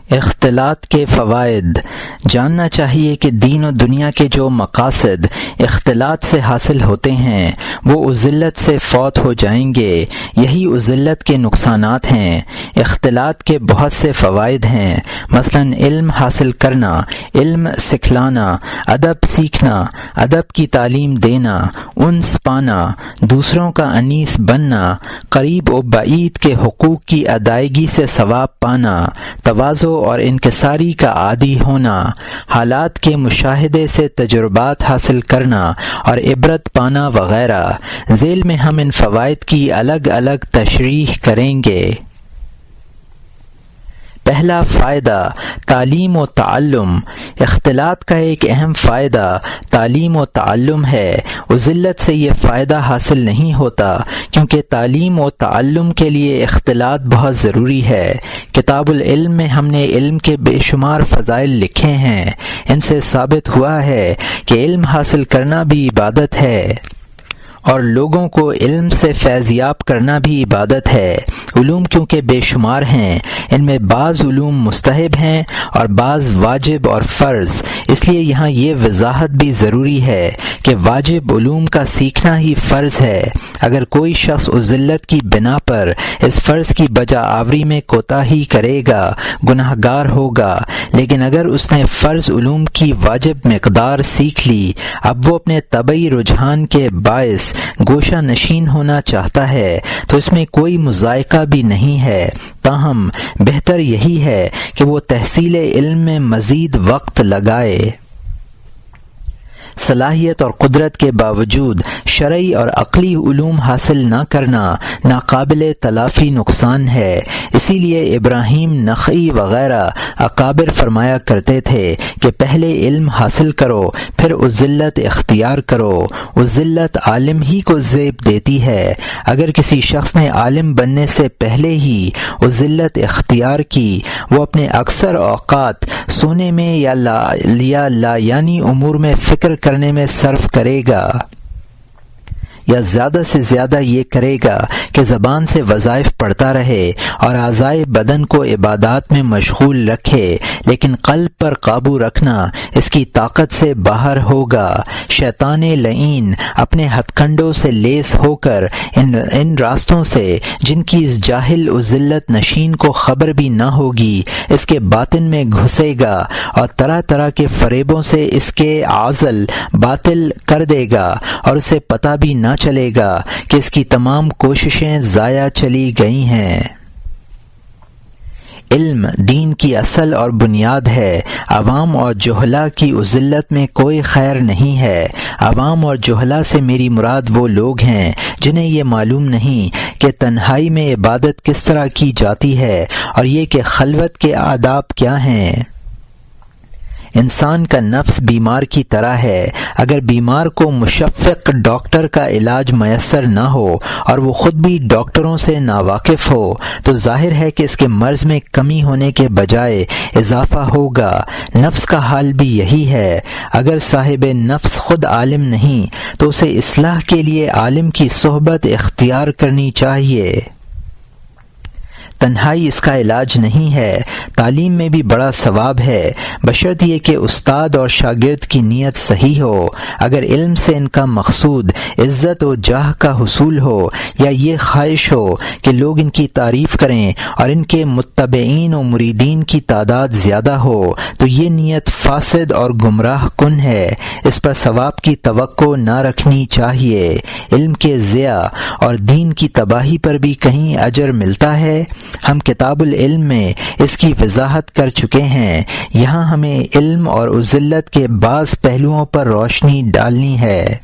اختلاط کے فوائد۔ جاننا چاہیے کہ دین و دنیا کے جو مقاصد اختلاط سے حاصل ہوتے ہیں وہ عزلت سے فوت ہو جائیں گے، یہی عزلت کے نقصانات ہیں۔ اختلاط کے بہت سے فوائد ہیں، مثلا علم حاصل کرنا، علم سکھلانا، ادب سیکھنا، ادب کی تعلیم دینا، انس پانا، دوسروں کا انیس بننا، قریب و بعید کے حقوق کی ادائیگی سے ثواب پانا، تواضع اور انکساری کا عادی ہونا، حالات کے مشاہدے سے تجربات حاصل کرنا اور عبرت پانا وغیرہ۔ ذیل میں ہم ان فوائد کی الگ الگ تشریح کریں گے۔ پہلا فائدہ تعلیم و تعلم۔ اختلاط کا ایک اہم فائدہ تعلیم و تعلم ہے۔ عزلت سے یہ فائدہ حاصل نہیں ہوتا کیونکہ تعلیم و تعلم کے لیے اختلاط بہت ضروری ہے۔ کتاب العلم میں ہم نے علم کے بے شمار فضائل لکھے ہیں، ان سے ثابت ہوا ہے کہ علم حاصل کرنا بھی عبادت ہے اور لوگوں کو علم سے فیض یاب کرنا بھی عبادت ہے۔ علوم کیونکہ بے شمار ہیں، ان میں بعض علوم مستحب ہیں اور بعض واجب اور فرض، اس لیے یہاں یہ وضاحت بھی ضروری ہے کہ واجب علوم کا سیکھنا ہی فرض ہے۔ اگر کوئی شخص عزلت کی بنا پر اس فرض کی بجا آوری میں کوتاہی کرے گا گناہ گار ہوگا، لیکن اگر اس نے فرض علوم کی واجب مقدار سیکھ لی، اب وہ اپنے طبعی رجحان کے باعث گوشہ نشین ہونا چاہتا ہے تو اس میں کوئی مذائقہ بھی نہیں ہے۔ تاہم بہتر یہی ہے کہ وہ تحصیل علم میں مزید وقت لگائے۔ صلاحیت اور قدرت کے باوجود شرعی اور عقلی علوم حاصل نہ کرنا ناقابل تلافی نقصان ہے۔ اسی لیے ابراہیم نخعی وغیرہ اکابر فرمایا کرتے تھے کہ پہلے علم حاصل کرو پھر عزلت اختیار کرو۔ عزلت عالم ہی کو زیب دیتی ہے۔ اگر کسی شخص نے عالم بننے سے پہلے ہی عزلت اختیار کی، وہ اپنے اکثر اوقات سونے میں یا لا یعنی امور میں فکر کرنے میں صرف کرے گا، یا زیادہ سے زیادہ یہ کرے گا کہ زبان سے وظائف پڑھتا رہے اور اعضائے بدن کو عبادات میں مشغول رکھے، لیکن قلب پر قابو رکھنا اس کی طاقت سے باہر ہوگا۔ شیطان لعین اپنے ہتھ کنڈوں سے لیس ہو کر ان راستوں سے جن کی اس جاہل عزلت نشین کو خبر بھی نہ ہوگی اس کے باطن میں گھسے گا اور طرح طرح کے فریبوں سے اس کے عازل باطل کر دے گا اور اسے پتہ بھی نہ چلے گا کہ اس کی تمام کوششیں ضائع چلی گئی ہیں۔ علم دین کی اصل اور بنیاد ہے۔ عوام اور جہلا کی عزلت میں کوئی خیر نہیں ہے۔ عوام اور جہلا سے میری مراد وہ لوگ ہیں جنہیں یہ معلوم نہیں کہ تنہائی میں عبادت کس طرح کی جاتی ہے اور یہ کہ خلوت کے آداب کیا ہیں۔ انسان کا نفس بیمار کی طرح ہے، اگر بیمار کو مشفق ڈاکٹر کا علاج میسر نہ ہو اور وہ خود بھی ڈاکٹروں سے ناواقف ہو تو ظاہر ہے کہ اس کے مرض میں کمی ہونے کے بجائے اضافہ ہوگا۔ نفس کا حال بھی یہی ہے۔ اگر صاحب نفس خود عالم نہیں تو اسے اصلاح کے لیے عالم کی صحبت اختیار کرنی چاہیے۔ تنہائی اس کا علاج نہیں ہے۔ تعلیم میں بھی بڑا ثواب ہے، بشرط یہ کہ استاد اور شاگرد کی نیت صحیح ہو۔ اگر علم سے ان کا مقصود عزت و جاہ کا حصول ہو یا یہ خواہش ہو کہ لوگ ان کی تعریف کریں اور ان کے متبعین و مریدین کی تعداد زیادہ ہو تو یہ نیت فاسد اور گمراہ کن ہے، اس پر ثواب کی توقع نہ رکھنی چاہیے۔ علم کے ضیاع اور دین کی تباہی پر بھی کہیں اجر ملتا ہے؟ ہم کتاب العلم میں اس کی وضاحت کر چکے ہیں، یہاں ہمیں علم اور عزلت کے بعض پہلوؤں پر روشنی ڈالنی ہے۔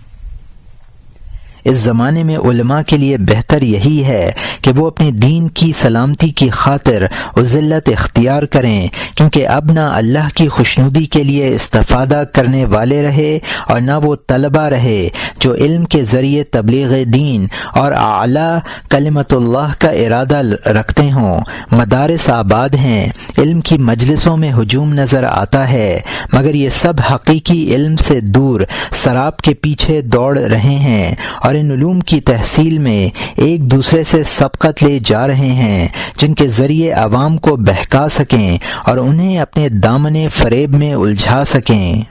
اس زمانے میں علماء کے لیے بہتر یہی ہے کہ وہ اپنے دین کی سلامتی کی خاطر عزلت اختیار کریں، کیونکہ اب نہ اللہ کی خوشنودی کے لیے استفادہ کرنے والے رہے اور نہ وہ طلبہ رہے جو علم کے ذریعے تبلیغ دین اور اعلیٰ کلمت اللہ کا ارادہ رکھتے ہوں۔ مدارس آباد ہیں، علم کی مجلسوں میں ہجوم نظر آتا ہے، مگر یہ سب حقیقی علم سے دور سراب کے پیچھے دوڑ رہے ہیں اور اور ان علوم کی تحصیل میں ایک دوسرے سے سبقت لے جا رہے ہیں جن کے ذریعے عوام کو بہکا سکیں اور انہیں اپنے دامن فریب میں الجھا سکیں۔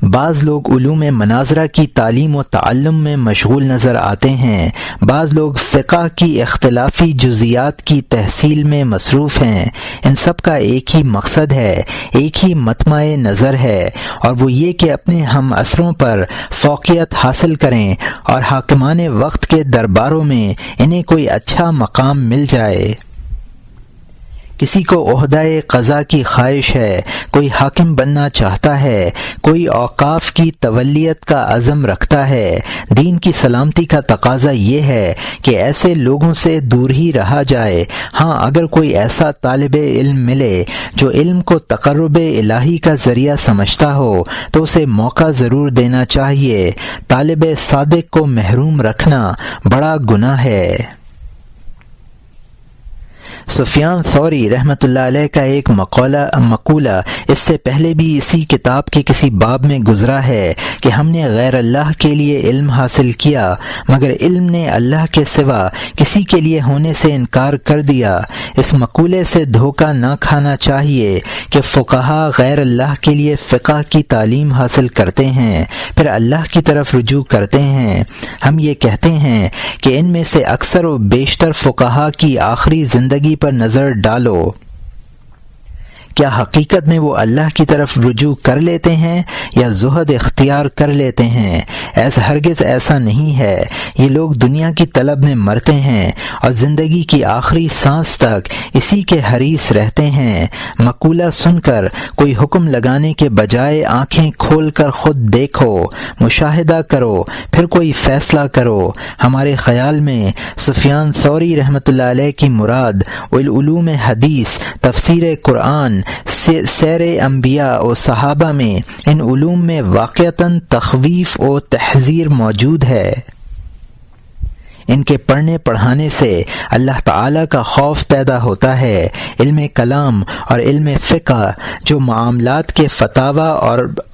بعض لوگ علوم مناظرہ کی تعلیم و تعلم میں مشغول نظر آتے ہیں، بعض لوگ فقہ کی اختلافی جزیات کی تحصیل میں مصروف ہیں۔ ان سب کا ایک ہی مقصد ہے، ایک ہی مطمع نظر ہے، اور وہ یہ کہ اپنے ہم عصروں پر فوقیت حاصل کریں اور حاکمان وقت کے درباروں میں انہیں کوئی اچھا مقام مل جائے۔ کسی کو عہدہ قضا کی خواہش ہے، کوئی حاکم بننا چاہتا ہے، کوئی اوقاف کی تولیت کا عزم رکھتا ہے۔ دین کی سلامتی کا تقاضا یہ ہے کہ ایسے لوگوں سے دور ہی رہا جائے۔ ہاں، اگر کوئی ایسا طالب علم ملے جو علم کو تقرب الہی کا ذریعہ سمجھتا ہو تو اسے موقع ضرور دینا چاہیے۔ طالب صادق کو محروم رکھنا بڑا گناہ ہے۔ سفیان ثوری رحمۃ اللہ علیہ کا ایک مقولہ اس سے پہلے بھی اسی کتاب کے کسی باب میں گزرا ہے کہ ہم نے غیر اللہ کے لیے علم حاصل کیا مگر علم نے اللہ کے سوا کسی کے لیے ہونے سے انکار کر دیا۔ اس مقولے سے دھوکہ نہ کھانا چاہیے کہ فقہا غیر اللہ کے لیے فقہ کی تعلیم حاصل کرتے ہیں پھر اللہ کی طرف رجوع کرتے ہیں۔ ہم یہ کہتے ہیں کہ ان میں سے اکثر و بیشتر فقہا کی آخری زندگی پر نظر ڈالو، کیا حقیقت میں وہ اللہ کی طرف رجوع کر لیتے ہیں یا زہد اختیار کر لیتے ہیں؟ ہرگز ایسا نہیں ہے۔ یہ لوگ دنیا کی طلب میں مرتے ہیں اور زندگی کی آخری سانس تک اسی کے حریص رہتے ہیں۔ مقولہ سن کر کوئی حکم لگانے کے بجائے آنکھیں کھول کر خود دیکھو، مشاہدہ کرو، پھر کوئی فیصلہ کرو۔ ہمارے خیال میں سفیان ثوری رحمۃ اللہ علیہ کی مراد علوم حدیث، تفسیر قرآن، سیر انبیاء و صحابہ میں ان علوم میں واقعتاً تخویف و تحذیر موجود ہے۔ ان کے پڑھنے پڑھانے سے اللہ تعالیٰ کا خوف پیدا ہوتا ہے۔ علم کلام اور علم فقہ جو معاملات کے فتاوی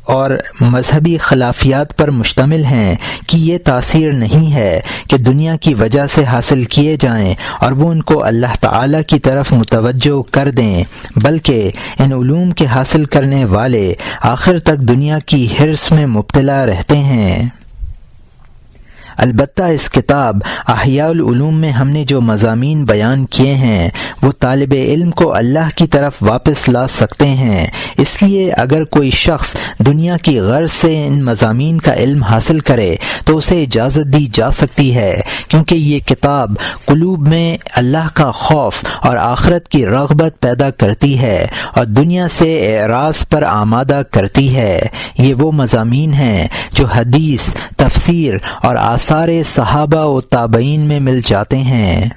اور مذہبی خلافیات پر مشتمل ہیں کہ یہ تاثیر نہیں ہے کہ دنیا کی وجہ سے حاصل کیے جائیں اور وہ ان کو اللہ تعالیٰ کی طرف متوجہ کر دیں، بلکہ ان علوم کے حاصل کرنے والے آخر تک دنیا کی حرص میں مبتلا رہتے ہیں۔ البتہ اس کتاب احیاء العلوم میں ہم نے جو مضامین بیان کیے ہیں وہ طالب علم کو اللہ کی طرف واپس لا سکتے ہیں۔ اس لیے اگر کوئی شخص دنیا کی غرض سے ان مضامین کا علم حاصل کرے تو اسے اجازت دی جا سکتی ہے، کیونکہ یہ کتاب قلوب میں اللہ کا خوف اور آخرت کی رغبت پیدا کرتی ہے اور دنیا سے اعراض پر آمادہ کرتی ہے۔ یہ وہ مضامین ہیں جو حدیث، تفسیر اور آثار صحابہ و تابعین میں مل جاتے ہیں۔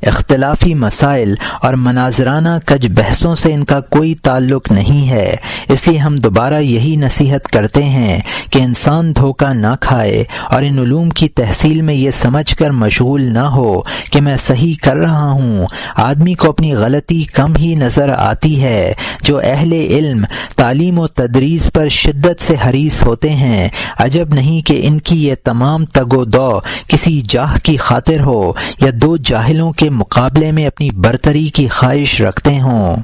اختلافی مسائل اور مناظرانہ کج بحثوں سے ان کا کوئی تعلق نہیں ہے۔ اس لیے ہم دوبارہ یہی نصیحت کرتے ہیں کہ انسان دھوکہ نہ کھائے اور ان علوم کی تحصیل میں یہ سمجھ کر مشغول نہ ہو کہ میں صحیح کر رہا ہوں۔ آدمی کو اپنی غلطی کم ہی نظر آتی ہے۔ جو اہل علم تعلیم و تدریس پر شدت سے حریص ہوتے ہیں، عجب نہیں کہ ان کی یہ تمام تگ و دو کسی جاہ کی خاطر ہو یا دو جاہلوں کے مقابلے میں اپنی برتری کی خواہش رکھتے ہوں۔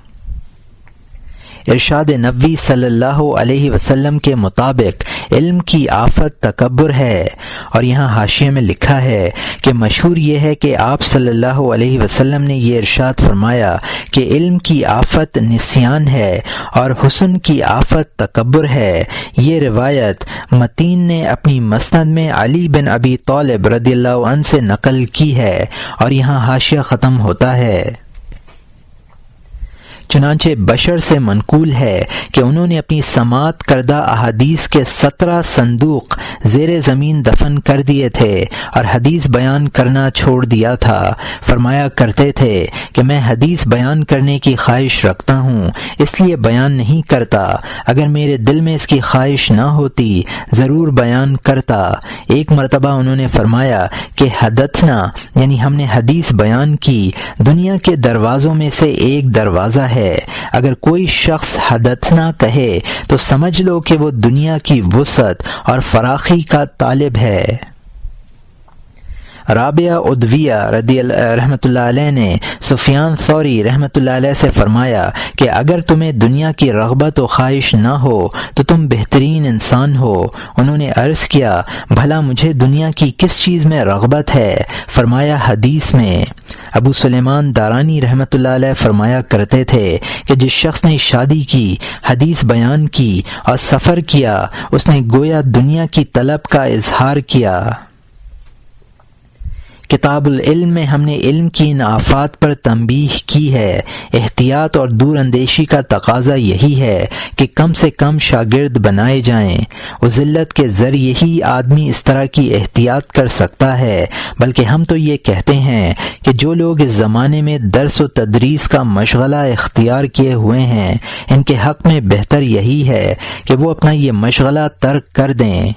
ارشاد نبوی صلی اللہ علیہ وسلم کے مطابق علم کی آفت تکبر ہے، اور یہاں حاشیے میں لکھا ہے کہ مشہور یہ ہے کہ آپ صلی اللہ علیہ وسلم نے یہ ارشاد فرمایا کہ علم کی آفت نسیان ہے اور حسن کی آفت تکبر ہے۔ یہ روایت متین نے اپنی مسند میں علی بن ابی طالب رضی اللہ عنہ سے نقل کی ہے، اور یہاں حاشیہ ختم ہوتا ہے۔ چنانچہ بشر سے منقول ہے کہ انہوں نے اپنی سماعت کردہ احادیث کے 17 صندوق زیر زمین دفن کر دیے تھے اور حدیث بیان کرنا چھوڑ دیا تھا۔ فرمایا کرتے تھے کہ میں حدیث بیان کرنے کی خواہش رکھتا ہوں، اس لیے بیان نہیں کرتا، اگر میرے دل میں اس کی خواہش نہ ہوتی ضرور بیان کرتا۔ ایک مرتبہ انہوں نے فرمایا کہ حدثنا، یعنی ہم نے حدیث بیان کی، دنیا کے دروازوں میں سے ایک دروازہ ہے ہے۔ اگر کوئی شخص حدثنا کہے تو سمجھ لو کہ وہ دنیا کی وسعت اور فراخی کا طالب ہے۔ رابعہ ادویہ رحمۃ اللہ علیہ نے سفیان ثوری رحمۃ اللہ علیہ سے فرمایا کہ اگر تمہیں دنیا کی رغبت و خواہش نہ ہو تو تم بہترین انسان ہو۔ انہوں نے عرض کیا بھلا مجھے دنیا کی کس چیز میں رغبت ہے؟ فرمایا حدیث میں۔ ابو سلیمان دارانی رحمۃ اللہ علیہ فرمایا کرتے تھے کہ جس شخص نے شادی کی، حدیث بیان کی اور سفر کیا، اس نے گویا دنیا کی طلب کا اظہار کیا۔ کتاب العلم میں ہم نے علم کی ان آفات پر تنبیہ کی ہے۔ احتیاط اور دور اندیشی کا تقاضا یہی ہے کہ کم سے کم شاگرد بنائے جائیں۔ وذلت کے ذریعے ہی آدمی اس طرح کی احتیاط کر سکتا ہے، بلکہ ہم تو یہ کہتے ہیں کہ جو لوگ اس زمانے میں درس و تدریس کا مشغلہ اختیار کیے ہوئے ہیں، ان کے حق میں بہتر یہی ہے کہ وہ اپنا یہ مشغلہ ترک کر دیں۔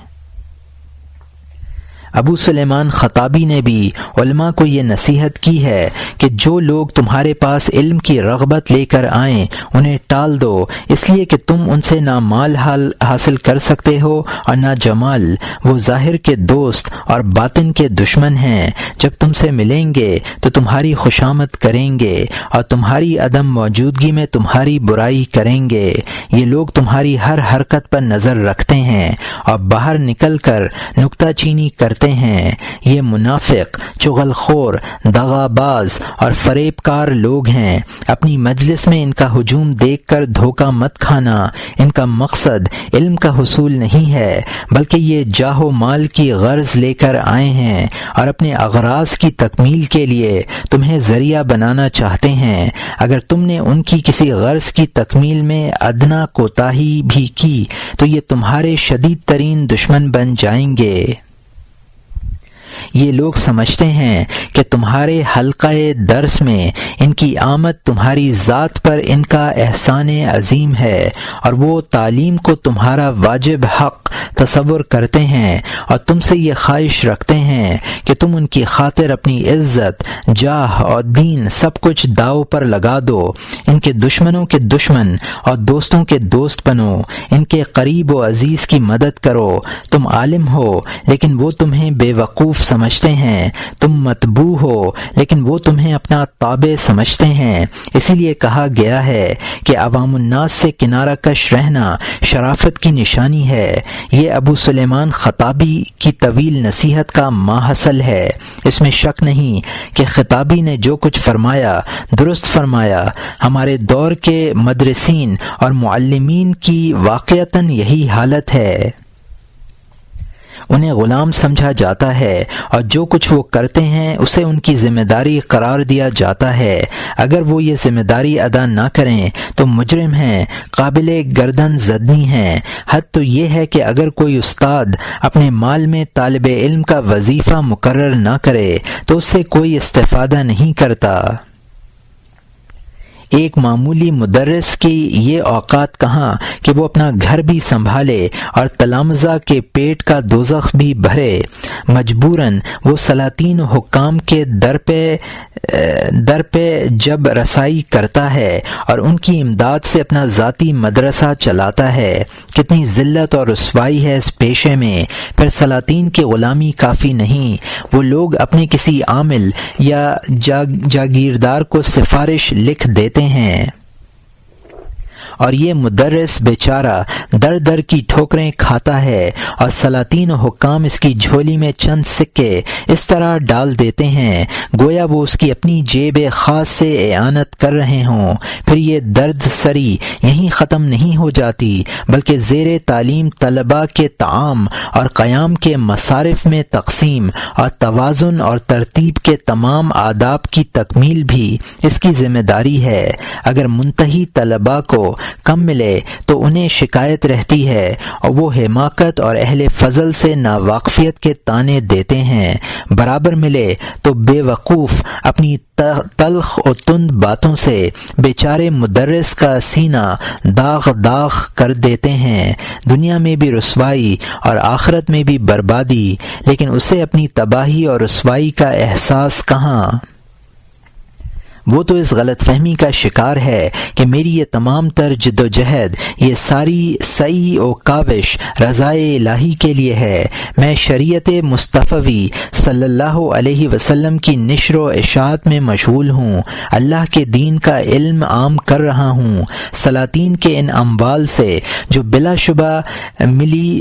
ابو سلیمان خطابی نے بھی علماء کو یہ نصیحت کی ہے کہ جو لوگ تمہارے پاس علم کی رغبت لے کر آئیں انہیں ٹال دو، اس لیے کہ تم ان سے نہ مال حاصل کر سکتے ہو اور نہ جمال۔ وہ ظاہر کے دوست اور باطن کے دشمن ہیں۔ جب تم سے ملیں گے تو تمہاری خوشامد کریں گے اور تمہاری عدم موجودگی میں تمہاری برائی کریں گے۔ یہ لوگ تمہاری ہر حرکت پر نظر رکھتے ہیں اور باہر نکل کر نکتہ چینی کرتے ہیں۔ یہ منافق، چغل خور، دغا باز اور فریب کار لوگ ہیں۔ اپنی مجلس میں ان کا ہجوم دیکھ کر دھوکہ مت کھانا۔ ان کا مقصد علم کا حصول نہیں ہے، بلکہ یہ جاہ و مال کی غرض لے کر آئے ہیں اور اپنے اغراض کی تکمیل کے لیے تمہیں ذریعہ بنانا چاہتے ہیں۔ اگر تم نے ان کی کسی غرض کی تکمیل میں ادنا کوتاہی بھی کی تو یہ تمہارے شدید ترین دشمن بن جائیں گے۔ یہ لوگ سمجھتے ہیں کہ تمہارے حلقہ درس میں ان کی آمد تمہاری ذات پر ان کا احسان عظیم ہے، اور وہ تعلیم کو تمہارا واجب حق تصور کرتے ہیں اور تم سے یہ خواہش رکھتے ہیں کہ تم ان کی خاطر اپنی عزت، جاہ اور دین سب کچھ داؤ پر لگا دو۔ ان کے دشمنوں کے دشمن اور دوستوں کے دوست بنو، ان کے قریب و عزیز کی مدد کرو۔ تم عالم ہو لیکن وہ تمہیں بے وقوف سمجھتے ہیں، تم متبوع ہو لیکن وہ تمہیں اپنا تابع سمجھتے ہیں۔ اسی لیے کہا گیا ہے کہ عوام الناس سے کنارہ کش رہنا شرافت کی نشانی ہے۔ یہ ابو سلیمان خطابی کی طویل نصیحت کا ماحصل ہے۔ اس میں شک نہیں کہ خطابی نے جو کچھ فرمایا درست فرمایا۔ ہمارے دور کے مدرسین اور معلمین کی واقعتاً یہی حالت ہے۔ انہیں غلام سمجھا جاتا ہے اور جو کچھ وہ کرتے ہیں اسے ان کی ذمہ داری قرار دیا جاتا ہے۔ اگر وہ یہ ذمہ داری ادا نہ کریں تو مجرم ہیں، قابل گردن زدنی ہیں۔ حد تو یہ ہے کہ اگر کوئی استاد اپنے مال میں طالب علم کا وظیفہ مقرر نہ کرے تو اس سے کوئی استفادہ نہیں کرتا۔ ایک معمولی مدرس کی یہ اوقات کہاں کہ وہ اپنا گھر بھی سنبھالے اور تلامذہ کے پیٹ کا دوزخ بھی بھرے۔ مجبوراً وہ سلاطین و حکام کے در پہ جب رسائی کرتا ہے اور ان کی امداد سے اپنا ذاتی مدرسہ چلاتا ہے۔ کتنی ذلت اور رسوائی ہے اس پیشے میں۔ پھر سلاطین کی غلامی کافی نہیں، وہ لوگ اپنے کسی عامل یا جاگیردار کو سفارش لکھ دیتے ہیں اور یہ مدرس بیچارہ در در کی ٹھوکریں کھاتا ہے اور سلاطین و حکام اس کی جھولی میں چند سکے اس طرح ڈال دیتے ہیں گویا وہ اس کی اپنی جیب خاص سے اعانت کر رہے ہوں۔ پھر یہ درد سری یہیں ختم نہیں ہو جاتی بلکہ زیر تعلیم طلباء کے طعام اور قیام کے مصارف میں تقسیم اور توازن اور ترتیب کے تمام آداب کی تکمیل بھی اس کی ذمہ داری ہے۔ اگر منتہی طلباء کو کم ملے تو انہیں شکایت رہتی ہے اور وہ حماقت اور اہل فضل سے ناواقفیت کے طعنے دیتے ہیں، برابر ملے تو بے وقوف اپنی تلخ و تند باتوں سے بیچارے مدرس کا سینہ داغ داغ کر دیتے ہیں، دنیا میں بھی رسوائی اور آخرت میں بھی بربادی، لیکن اسے اپنی تباہی اور رسوائی کا احساس کہاں؟ وہ تو اس غلط فہمی کا شکار ہے کہ میری یہ تمام تر جد و جہد، یہ ساری سعی و کاوش رضائے الہی کے لیے ہے۔ میں شریعت مصطفی صلی اللہ علیہ وسلم کی نشر و اشاعت میں مشغول ہوں، اللہ کے دین کا علم عام کر رہا ہوں۔ سلاطین کے ان اموال سے جو بلا شبہ ملی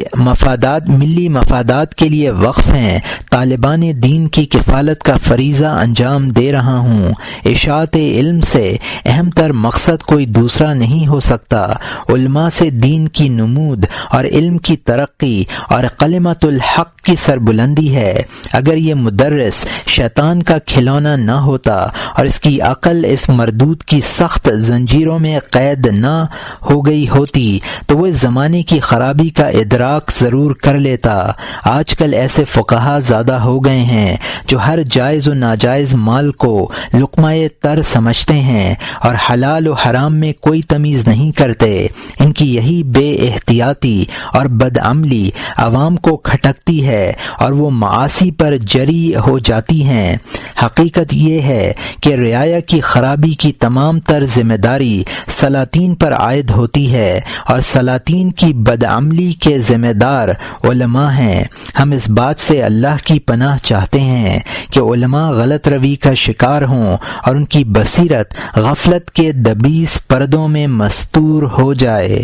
مفادات کے لیے وقف ہیں، طالبان دین کی کفالت کا فریضہ انجام دے رہا ہوں۔ اشاعت علم سے اہم تر مقصد کوئی دوسرا نہیں ہو سکتا۔ علماء سے دین کی نمود اور علم کی ترقی اور کلمۃ الحق کی سربلندی ہے۔ اگر یہ مدرس شیطان کا کھلونا نہ ہوتا اور اس کی عقل اس مردود کی سخت زنجیروں میں قید نہ ہو گئی ہوتی تو وہ اس زمانے کی خرابی کا ادراک ضرور کر لیتا۔ آج کل ایسے فقہا زیادہ ہو گئے ہیں جو ہر جائز و ناجائز مال کو لقمہ تر سمجھتے ہیں اور حلال و حرام میں کوئی تمیز نہیں کرتے۔ ان کی یہی بے احتیاطی اور بدعملی عوام کو کھٹکتی ہے اور وہ معاصی پر جری ہو جاتی ہیں۔ حقیقت یہ ہے کہ رعایا کی خرابی کی تمام تر ذمہ داری سلاطین پر عائد ہوتی ہے اور سلاطین کی بدعملی کے ذمہ دار علماء ہیں۔ ہم اس بات سے اللہ کی پناہ چاہتے ہیں کہ علماء غلط روی کا شکار ہوں اور ان کی بصیرت غفلت کے دبیس پردوں میں مستور ہو جائے۔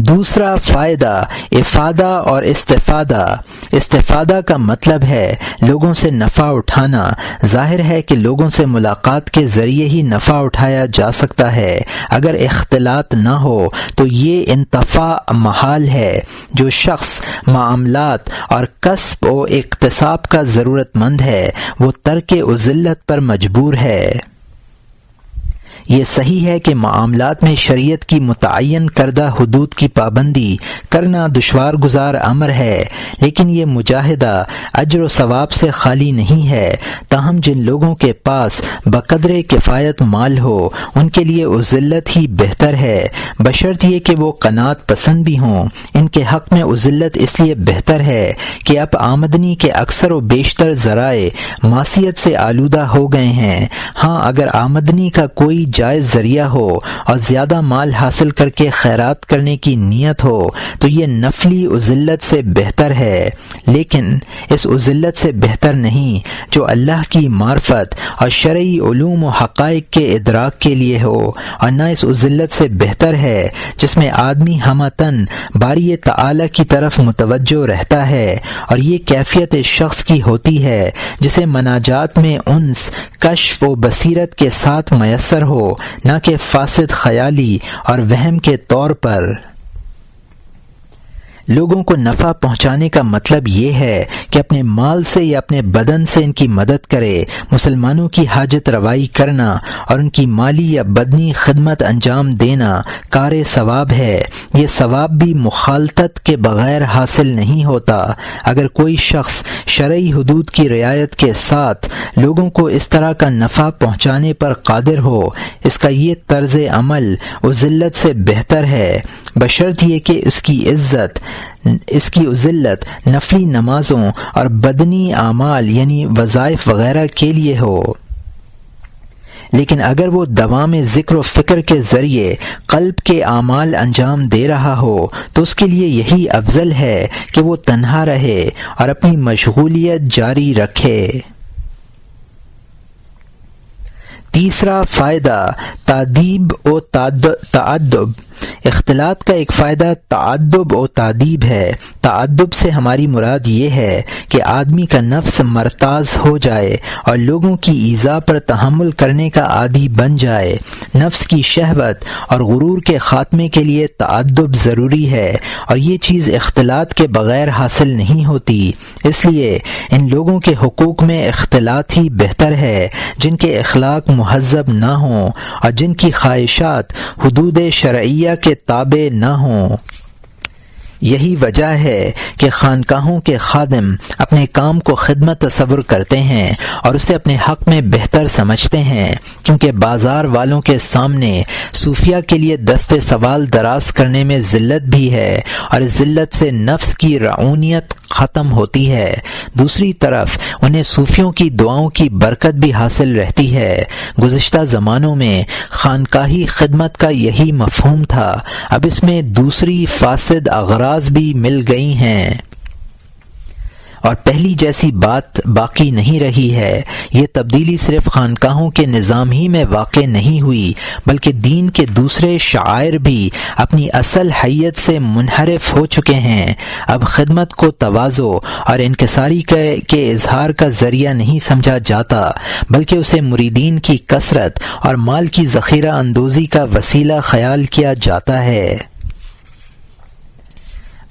دوسرا فائدہ افادہ اور استفادہ۔ استفادہ کا مطلب ہے لوگوں سے نفع اٹھانا۔ ظاہر ہے کہ لوگوں سے ملاقات کے ذریعے ہی نفع اٹھایا جا سکتا ہے۔ اگر اختلاط نہ ہو تو یہ انتفاع محال ہے۔ جو شخص معاملات اور کسب و اکتساب کا ضرورت مند ہے وہ ترک عزلت پر مجبور ہے۔ یہ صحیح ہے کہ معاملات میں شریعت کی متعین کردہ حدود کی پابندی کرنا دشوار گزار امر ہے، لیکن یہ مجاہدہ اجر و ثواب سے خالی نہیں ہے۔ تاہم جن لوگوں کے پاس بقدر کفایت مال ہو ان کے لیے عزلت ہی بہتر ہے، بشرط یہ کہ وہ قناعت پسند بھی ہوں۔ ان کے حق میں عزلت اس لیے بہتر ہے کہ اب آمدنی کے اکثر و بیشتر ذرائع معصیت سے آلودہ ہو گئے ہیں۔ ہاں، اگر آمدنی کا کوئی جائز ذریعہ ہو اور زیادہ مال حاصل کر کے خیرات کرنے کی نیت ہو تو یہ نفلی عزلت سے بہتر ہے، لیکن اس عزلت سے بہتر نہیں جو اللہ کی معرفت اور شرعی علوم و حقائق کے ادراک کے لیے ہو، اور نہ اس عزلت سے بہتر ہے جس میں آدمی ہمتن باری تعالی کی طرف متوجہ رہتا ہے، اور یہ کیفیت اس شخص کی ہوتی ہے جسے مناجات میں انس، کشف و بصیرت کے ساتھ میسر ہو، نہ کہ فاسد خیالی اور وہم کے طور پر۔ لوگوں کو نفع پہنچانے کا مطلب یہ ہے کہ اپنے مال سے یا اپنے بدن سے ان کی مدد کرے۔ مسلمانوں کی حاجت روائی کرنا اور ان کی مالی یا بدنی خدمت انجام دینا کار ثواب ہے۔ یہ ثواب بھی مخالطت کے بغیر حاصل نہیں ہوتا۔ اگر کوئی شخص شرعی حدود کی رعایت کے ساتھ لوگوں کو اس طرح کا نفع پہنچانے پر قادر ہو، اس کا یہ طرز عمل عزلت سے بہتر ہے، بشرط یہ کہ اس کی عزلت نفلی نمازوں اور بدنی اعمال یعنی وظائف وغیرہ کے لیے ہو۔ لیکن اگر وہ دوام ذکر و فکر کے ذریعے قلب کے اعمال انجام دے رہا ہو تو اس کے لیے یہی افضل ہے کہ وہ تنہا رہے اور اپنی مشغولیت جاری رکھے۔ تیسرا فائدہ تادیب و تعدب۔ اختلاط کا ایک فائدہ تعدب و تادیب ہے۔ تعدب سے ہماری مراد یہ ہے کہ آدمی کا نفس مرتاز ہو جائے اور لوگوں کی ایذا پر تحمل کرنے کا عادی بن جائے۔ نفس کی شہوت اور غرور کے خاتمے کے لیے تعدب ضروری ہے، اور یہ چیز اختلاط کے بغیر حاصل نہیں ہوتی۔ اس لیے ان لوگوں کے حقوق میں اختلاط ہی بہتر ہے جن کے اخلاق مہذب نہ ہوں اور جن کی خواہشات حدود شرعیہ کے تابع نہ ہوں۔ یہی وجہ ہے کہ خانقاہوں کے خادم اپنے کام کو خدمت تصور کرتے ہیں اور اسے اپنے حق میں بہتر سمجھتے ہیں، کیونکہ بازار والوں کے سامنے صوفیہ کے لیے دست سوال دراز کرنے میں ذلت بھی ہے، اور اس ذلت سے نفس کی رعونیت ختم ہوتی ہے، دوسری طرف انہیں صوفیوں کی دعاؤں کی برکت بھی حاصل رہتی ہے۔ گزشتہ زمانوں میں خانقاہی خدمت کا یہی مفہوم تھا، اب اس میں دوسری فاسد اغراض بھی مل گئی ہیں اور پہلی جیسی بات باقی نہیں رہی ہے۔ یہ تبدیلی صرف خانقاہوں کے نظام ہی میں واقع نہیں ہوئی، بلکہ دین کے دوسرے شعائر بھی اپنی اصل حیت سے منحرف ہو چکے ہیں۔ اب خدمت کو تواضع اور انکساری کے اظہار کا ذریعہ نہیں سمجھا جاتا، بلکہ اسے مریدین کی کثرت اور مال کی ذخیرہ اندوزی کا وسیلہ خیال کیا جاتا ہے۔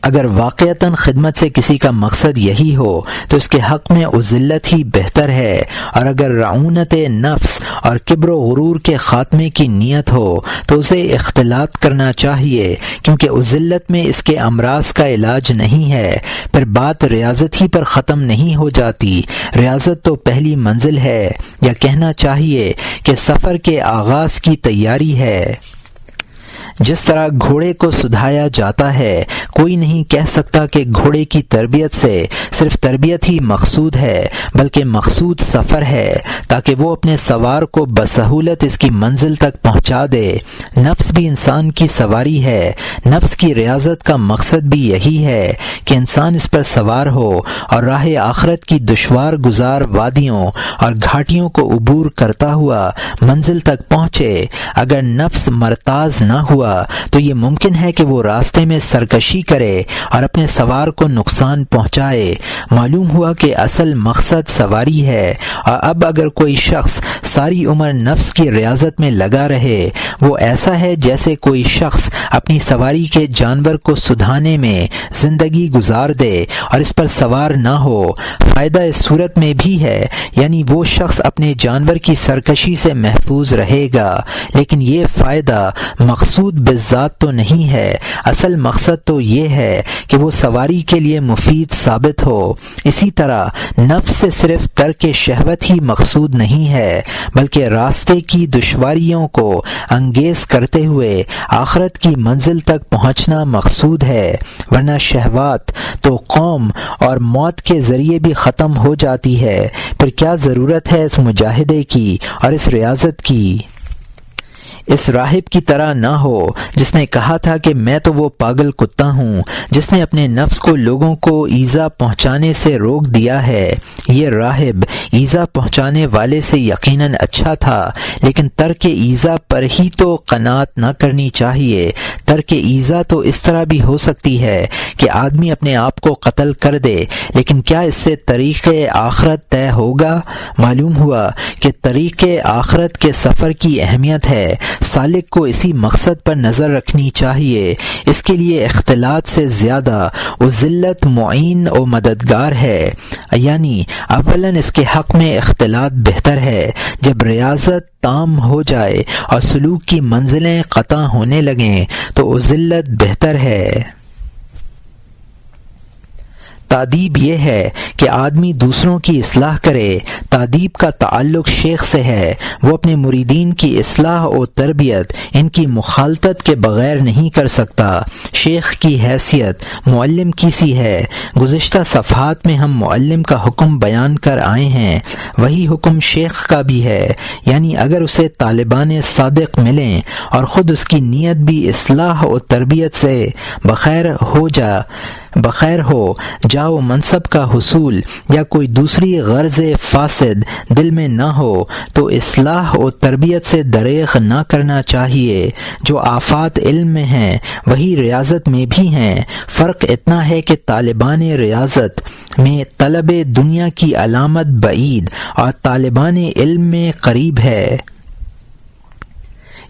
اگر واقعتاً خدمت سے کسی کا مقصد یہی ہو تو اس کے حق میں عزلت ہی بہتر ہے، اور اگر رعونت نفس اور کبر و غرور کے خاتمے کی نیت ہو تو اسے اختلاط کرنا چاہیے، کیونکہ عزلت میں اس کے امراض کا علاج نہیں ہے۔ پھر بات ریاضت ہی پر ختم نہیں ہو جاتی، ریاضت تو پہلی منزل ہے، یا کہنا چاہیے کہ سفر کے آغاز کی تیاری ہے۔ جس طرح گھوڑے کو سدھایا جاتا ہے، کوئی نہیں کہہ سکتا کہ گھوڑے کی تربیت سے صرف تربیت ہی مقصود ہے، بلکہ مقصود سفر ہے تاکہ وہ اپنے سوار کو بسہولت اس کی منزل تک پہنچا دے۔ نفس بھی انسان کی سواری ہے، نفس کی ریاضت کا مقصد بھی یہی ہے کہ انسان اس پر سوار ہو اور راہ آخرت کی دشوار گزار وادیوں اور گھاٹیوں کو عبور کرتا ہوا منزل تک پہنچے۔ اگر نفس مرتاز نہ ہوا تو یہ ممکن ہے کہ وہ راستے میں سرکشی کرے اور اپنے سوار کو نقصان پہنچائے۔ معلوم ہوا کہ اصل مقصد سواری ہے، اور اب اگر کوئی شخص ساری عمر نفس کی ریاضت میں لگا رہے، وہ ایسا ہے جیسے کوئی شخص اپنی سواری کے جانور کو سدھانے میں زندگی گزار دے اور اس پر سوار نہ ہو۔ فائدہ اس صورت میں بھی ہے، یعنی وہ شخص اپنے جانور کی سرکشی سے محفوظ رہے گا، لیکن یہ فائدہ مقصود بالذات تو نہیں ہے۔ اصل مقصد تو یہ ہے کہ وہ سواری کے لیے مفید ثابت ہو۔ اسی طرح نفس سے صرف ترک شہوت ہی مقصود نہیں ہے، بلکہ راستے کی دشواریوں کو انگیز کرتے ہوئے آخرت کی منزل تک پہنچنا مقصود ہے، ورنہ شہوات تو قوم اور موت کے ذریعے بھی ختم ہو جاتی ہے۔ پھر کیا ضرورت ہے اس مجاہدے کی اور اس ریاضت کی؟ اس راہب کی طرح نہ ہو جس نے کہا تھا کہ میں تو وہ پاگل کتا ہوں جس نے اپنے نفس کو لوگوں کو ایذا پہنچانے سے روک دیا ہے۔ یہ راہب ایذا پہنچانے والے سے یقیناً اچھا تھا، لیکن ترک ایذا پر ہی تو قناعت نہ کرنی چاہیے۔ ترک ایذا تو اس طرح بھی ہو سکتی ہے کہ آدمی اپنے آپ کو قتل کر دے، لیکن کیا اس سے طریق آخرت طے ہوگا؟ معلوم ہوا کہ طریق آخرت کے سفر کی اہمیت ہے۔ سالک کو اسی مقصد پر نظر رکھنی چاہیے۔ اس کے لیے اختلاط سے زیادہ عزلت معین و مددگار ہے، یعنی اولاً اس کے حق میں اختلاط بہتر ہے۔ جب ریاضت تام ہو جائے اور سلوک کی منزلیں قطع ہونے لگیں تو عزلت بہتر ہے۔ تادیب یہ ہے کہ آدمی دوسروں کی اصلاح کرے۔ تادیب کا تعلق شیخ سے ہے، وہ اپنے مریدین کی اصلاح و تربیت ان کی مخالطت کے بغیر نہیں کر سکتا۔ شیخ کی حیثیت معلم کی سی ہے۔ گزشتہ صفحات میں ہم معلم کا حکم بیان کر آئے ہیں، وہی حکم شیخ کا بھی ہے، یعنی اگر اسے طالبان صادق ملیں اور خود اس کی نیت بھی اصلاح و تربیت سے بخیر ہو جاؤ منصب کا حصول یا کوئی دوسری غرض فاسد دل میں نہ ہو تو اصلاح و تربیت سے دریغ نہ کرنا چاہیے۔ جو آفات علم میں ہیں وہی ریاضت میں بھی ہیں۔ فرق اتنا ہے کہ طالبان ریاضت میں طلب دنیا کی علامت بعید اور طالبان علم میں قریب ہے۔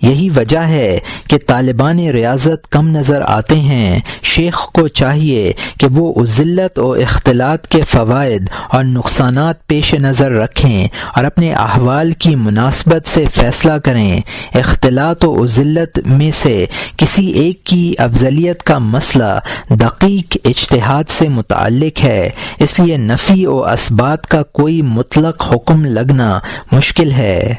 یہی وجہ ہے کہ طالبان ریاضت کم نظر آتے ہیں۔ شیخ کو چاہیے کہ وہ عزلت و اختلاط کے فوائد اور نقصانات پیش نظر رکھیں اور اپنے احوال کی مناسبت سے فیصلہ کریں۔ اختلاط و عزلت میں سے کسی ایک کی افضلیت کا مسئلہ دقیق اجتہاد سے متعلق ہے، اس لیے نفی و اثبات کا کوئی مطلق حکم لگنا مشکل ہے۔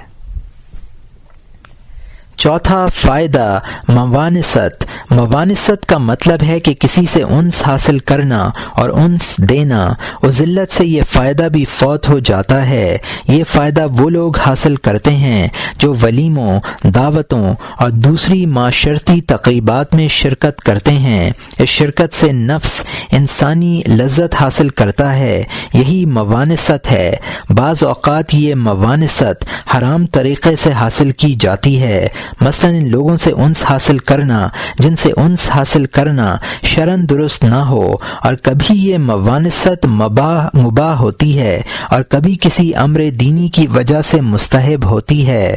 چوتھا فائدہ موانست۔ موانست کا مطلب ہے کہ کسی سے انس حاصل کرنا اور انس دینا۔ ذلت سے یہ فائدہ بھی فوت ہو جاتا ہے۔ یہ فائدہ وہ لوگ حاصل کرتے ہیں جو ولیموں، دعوتوں اور دوسری معاشرتی تقریبات میں شرکت کرتے ہیں۔ اس شرکت سے نفس انسانی لذت حاصل کرتا ہے، یہی موانست ہے۔ بعض اوقات یہ موانست حرام طریقے سے حاصل کی جاتی ہے، مثلا ان لوگوں سے انس حاصل کرنا جن سے انس حاصل کرنا شرعاً درست نہ ہو، اور کبھی یہ موانست مباح ہوتی ہے اور کبھی کسی امر دینی کی وجہ سے مستحب ہوتی ہے۔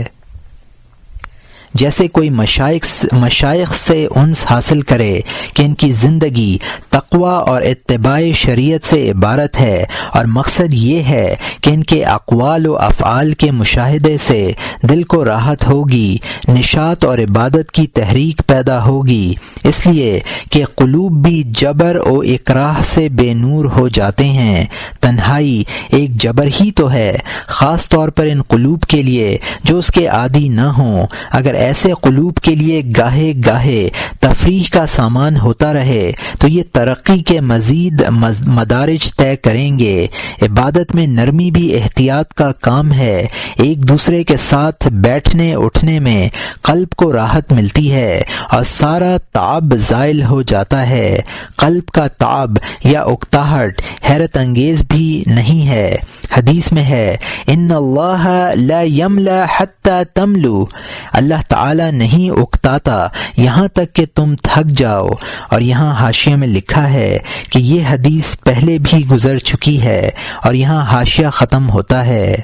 جیسے کوئی مشائخ سے انس حاصل کرے کہ ان کی زندگی تقوی اور اتباع شریعت سے عبارت ہے، اور مقصد یہ ہے کہ ان کے اقوال و افعال کے مشاہدے سے دل کو راحت ہوگی، نشاط اور عبادت کی تحریک پیدا ہوگی، اس لیے کہ قلوب بھی جبر و اکراہ سے بے نور ہو جاتے ہیں۔ تنہائی ایک جبر ہی تو ہے، خاص طور پر ان قلوب کے لیے جو اس کے عادی نہ ہوں۔ اگر ایسے قلوب کے لیے گاہے گاہے تفریح کا سامان ہوتا رہے تو یہ ترقی کے مزید مدارج طے کریں گے۔ عبادت میں نرمی بھی احتیاط کا کام ہے۔ ایک دوسرے کے ساتھ بیٹھنے اٹھنے میں قلب کو راحت ملتی ہے اور سارا تعب زائل ہو جاتا ہے۔ قلب کا تعب یا اکتاہٹ حیرت انگیز بھی نہیں ہے۔ حدیث میں ہے ان اللہ لا یملا حتی تملو، اللہ تعالی نہیں اکتاتا یہاں تک کہ تم تھک جاؤ۔ اور یہاں حاشیہ میں لکھا ہے کہ یہ حدیث پہلے بھی گزر چکی ہے، اور یہاں حاشیہ ختم ہوتا ہے۔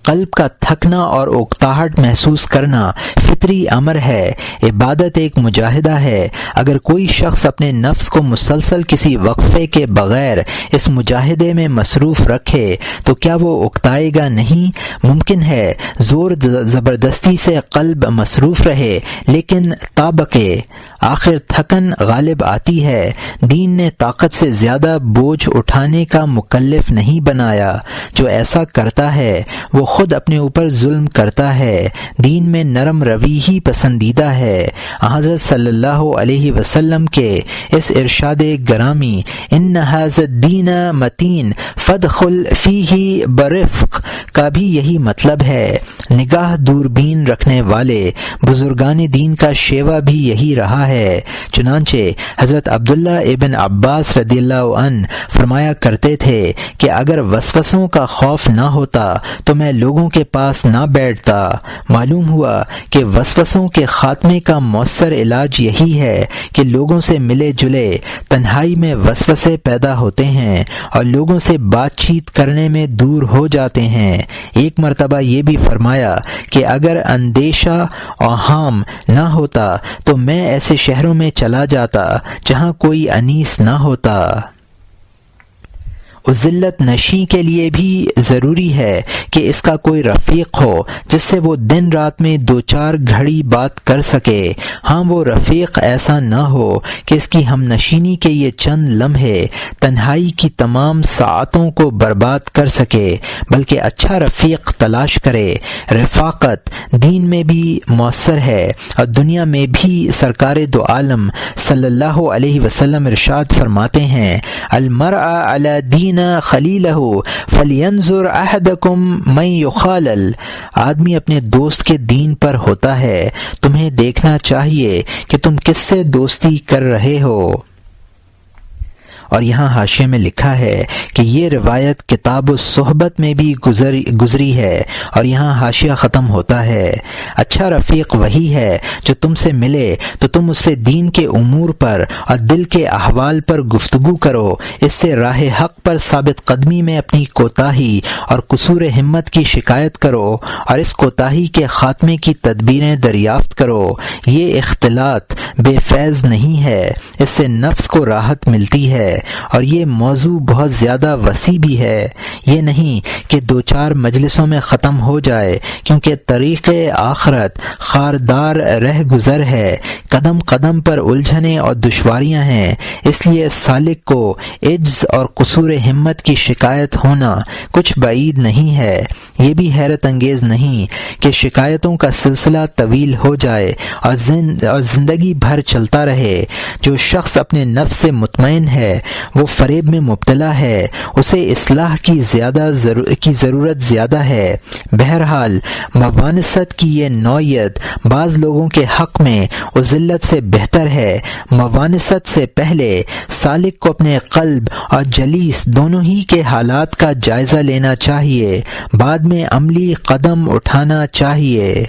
قلب کا تھکنا اور اکتاہٹ محسوس کرنا فطری امر ہے۔ عبادت ایک مجاہدہ ہے۔ اگر کوئی شخص اپنے نفس کو مسلسل کسی وقفے کے بغیر اس مجاہدے میں مصروف رکھے تو کیا وہ اکتائے گا نہیں؟ ممکن ہے زور زبردستی سے قلب مصروف رہے، لیکن تابکے آخر تھکن غالب آتی ہے۔ دین نے طاقت سے زیادہ بوجھ اٹھانے کا مکلف نہیں بنایا۔ جو ایسا کرتا ہے وہ خود اپنے اوپر ظلم کرتا ہے۔ دین میں نرم روی ہی پسندیدہ ہے۔ حضرت صلی اللہ علیہ وسلم کے اس ارشاد گرامی ان ھذا الدین متین فادخل فیہ برفق کا بھی یہی مطلب ہے۔ نگاہ دوربین رکھنے والے بزرگان دین کا شیوہ بھی یہی رہا ہے۔ چنانچہ حضرت عبداللہ ابن عباس رضی اللہ عنہ فرمایا کرتے تھے کہ اگر وسوسوں کا خوف نہ ہوتا تو میں لوگوں کے پاس نہ بیٹھتا۔ معلوم ہوا کہ وسوسوں کے خاتمے کا مؤثر علاج یہی ہے کہ لوگوں سے ملے جلے۔ تنہائی میں وسوسے پیدا ہوتے ہیں اور لوگوں سے بات چیت کرنے میں دور ہو جاتے ہیں۔ ایک مرتبہ یہ بھی فرمایا کہ اگر اندیشہ اوہام نہ ہوتا تو میں ایسے شہروں میں چلا جاتا جہاں کوئی انیس نہ ہوتا۔ ذلت نشی کے لیے بھی ضروری ہے کہ اس کا کوئی رفیق ہو جس سے وہ دن رات میں دو چار گھڑی بات کر سکے۔ ہاں وہ رفیق ایسا نہ ہو کہ اس کی ہم نشینی کے یہ چند لمحے تنہائی کی تمام ساعتوں کو برباد کر سکے، بلکہ اچھا رفیق تلاش کرے۔ رفاقت دین میں بھی مؤثر ہے اور دنیا میں بھی۔ سرکار دو عالم صلی اللہ علیہ وسلم ارشاد فرماتے ہیں المرء علی دین خلیلہ فلینظر احدکم من یخالل، آدمی اپنے دوست کے دین پر ہوتا ہے، تمہیں دیکھنا چاہیے کہ تم کس سے دوستی کر رہے ہو۔ اور یہاں حاشیے میں لکھا ہے کہ یہ روایت کتاب الصحبت میں بھی گزری ہے، اور یہاں حاشیہ ختم ہوتا ہے۔ اچھا رفیق وہی ہے جو تم سے ملے تو تم اس سے دین کے امور پر اور دل کے احوال پر گفتگو کرو، اس سے راہ حق پر ثابت قدمی میں اپنی کوتاہی اور قصور ہمت کی شکایت کرو، اور اس کوتاہی کے خاتمے کی تدبیریں دریافت کرو۔ یہ اختلاط بے فیض نہیں ہے، اس سے نفس کو راحت ملتی ہے، اور یہ موضوع بہت زیادہ وسیع بھی ہے۔ یہ نہیں کہ دو چار مجلسوں میں ختم ہو جائے، کیونکہ طریق آخرت خاردار رہ گزر ہے، قدم قدم پر الجھنیں اور دشواریاں ہیں۔ اس لیے سالک کو عجز اور قصور ہمت کی شکایت ہونا کچھ بعید نہیں ہے۔ یہ بھی حیرت انگیز نہیں کہ شکایتوں کا سلسلہ طویل ہو جائے اور زندگی بھر چلتا رہے۔ جو شخص اپنے نفس سے مطمئن ہے وہ فریب میں مبتلا ہے، اسے اصلاح کی ضرورت زیادہ ہے۔ بہرحال موانست کی یہ نوعیت بعض لوگوں کے حق میں ذلت سے بہتر ہے۔ موانست سے پہلے سالک کو اپنے قلب اور جلیس دونوں ہی کے حالات کا جائزہ لینا چاہیے، بعد میں عملی قدم اٹھانا چاہیے۔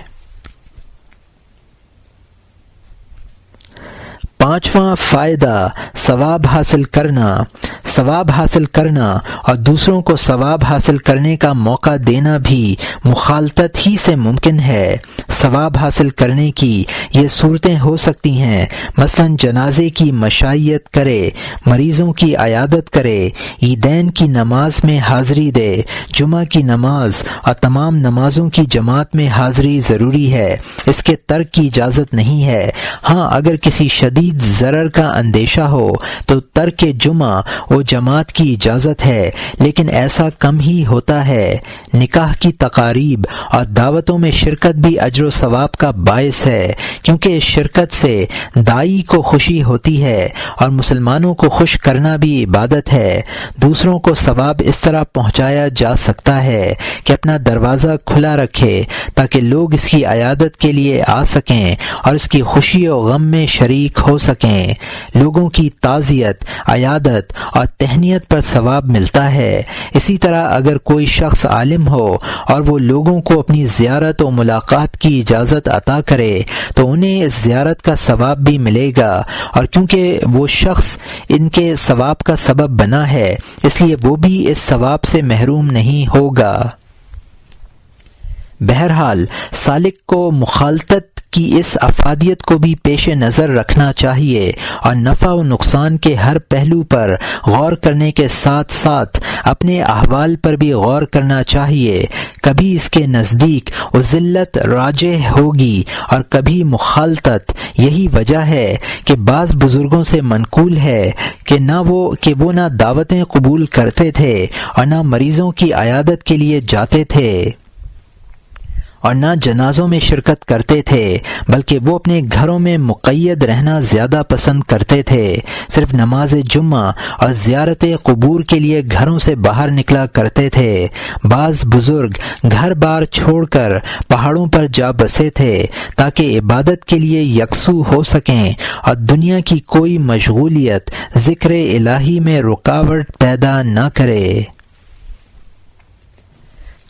5واں فائدہ ثواب حاصل کرنا اور دوسروں کو ثواب حاصل کرنے کا موقع دینا بھی مخالطت ہی سے ممکن ہے۔ ثواب حاصل کرنے کی یہ صورتیں ہو سکتی ہیں، مثلا جنازے کی مشائیت کرے، مریضوں کی عیادت کرے، عیدین کی نماز میں حاضری دے۔ جمعہ کی نماز اور تمام نمازوں کی جماعت میں حاضری ضروری ہے، اس کے ترک کی اجازت نہیں ہے۔ ہاں اگر کسی شدید ضرر کا اندیشہ ہو تو ترک جمعہ و جماعت کی اجازت ہے، لیکن ایسا کم ہی ہوتا ہے۔ نکاح کی تقاریب اور دعوتوں میں شرکت بھی اجر و ثواب کا باعث ہے، کیونکہ اس شرکت سے داعی کو خوشی ہوتی ہے اور مسلمانوں کو خوش کرنا بھی عبادت ہے۔ دوسروں کو ثواب اس طرح پہنچایا جا سکتا ہے کہ اپنا دروازہ کھلا رکھے تاکہ لوگ اس کی عیادت کے لیے آ سکیں اور اس کی خوشی و غم میں شریک ہو سکیں۔ لوگوں کی تعزیت، عیادت اور تہنیت پر ثواب ملتا ہے۔ اسی طرح اگر کوئی شخص عالم ہو اور وہ لوگوں کو اپنی زیارت و ملاقات کی اجازت عطا کرے تو انہیں اس زیارت کا ثواب بھی ملے گا، اور کیونکہ وہ شخص ان کے ثواب کا سبب بنا ہے اس لیے وہ بھی اس ثواب سے محروم نہیں ہوگا۔ بہرحال سالک کو مخالطت کی اس افادیت کو بھی پیش نظر رکھنا چاہیے اور نفع و نقصان کے ہر پہلو پر غور کرنے کے ساتھ ساتھ اپنے احوال پر بھی غور کرنا چاہیے۔ کبھی اس کے نزدیک ذلت راجح ہوگی اور کبھی مخالطت۔ یہی وجہ ہے کہ بعض بزرگوں سے منقول ہے کہ وہ نہ دعوتیں قبول کرتے تھے اور نہ مریضوں کی عیادت کے لیے جاتے تھے اور نہ جنازوں میں شرکت کرتے تھے، بلکہ وہ اپنے گھروں میں مقید رہنا زیادہ پسند کرتے تھے۔ صرف نماز جمعہ اور زیارت قبور کے لیے گھروں سے باہر نکلا کرتے تھے۔ بعض بزرگ گھر بار چھوڑ کر پہاڑوں پر جا بسے تھے تاکہ عبادت کے لیے یکسو ہو سکیں اور دنیا کی کوئی مشغولیت ذکر الہی میں رکاوٹ پیدا نہ کرے۔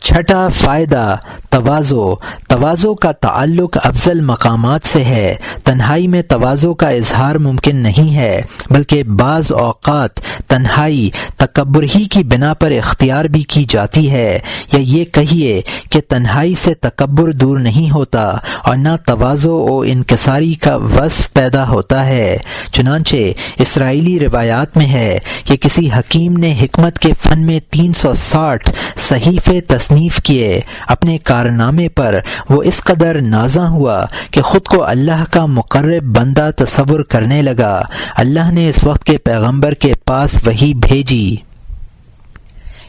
6واں فائدہ تواضع کا تعلق افضل مقامات سے ہے۔ تنہائی میں تواضع کا اظہار ممکن نہیں ہے، بلکہ بعض اوقات تنہائی تکبر ہی کی بنا پر اختیار بھی کی جاتی ہے، یا یہ کہیے کہ تنہائی سے تکبر دور نہیں ہوتا اور نہ تواضع و انکساری کا وصف پیدا ہوتا ہے۔ چنانچہ اسرائیلی روایات میں ہے کہ کسی حکیم نے حکمت کے فن میں 360 صحیفے تصنیف کیے۔ اپنے کارنامے پر وہ اس قدر نازاں ہوا کہ خود کو اللہ کا مقرب بندہ تصور کرنے لگا۔ اللہ نے اس وقت کے پیغمبر کے پاس وحی بھیجی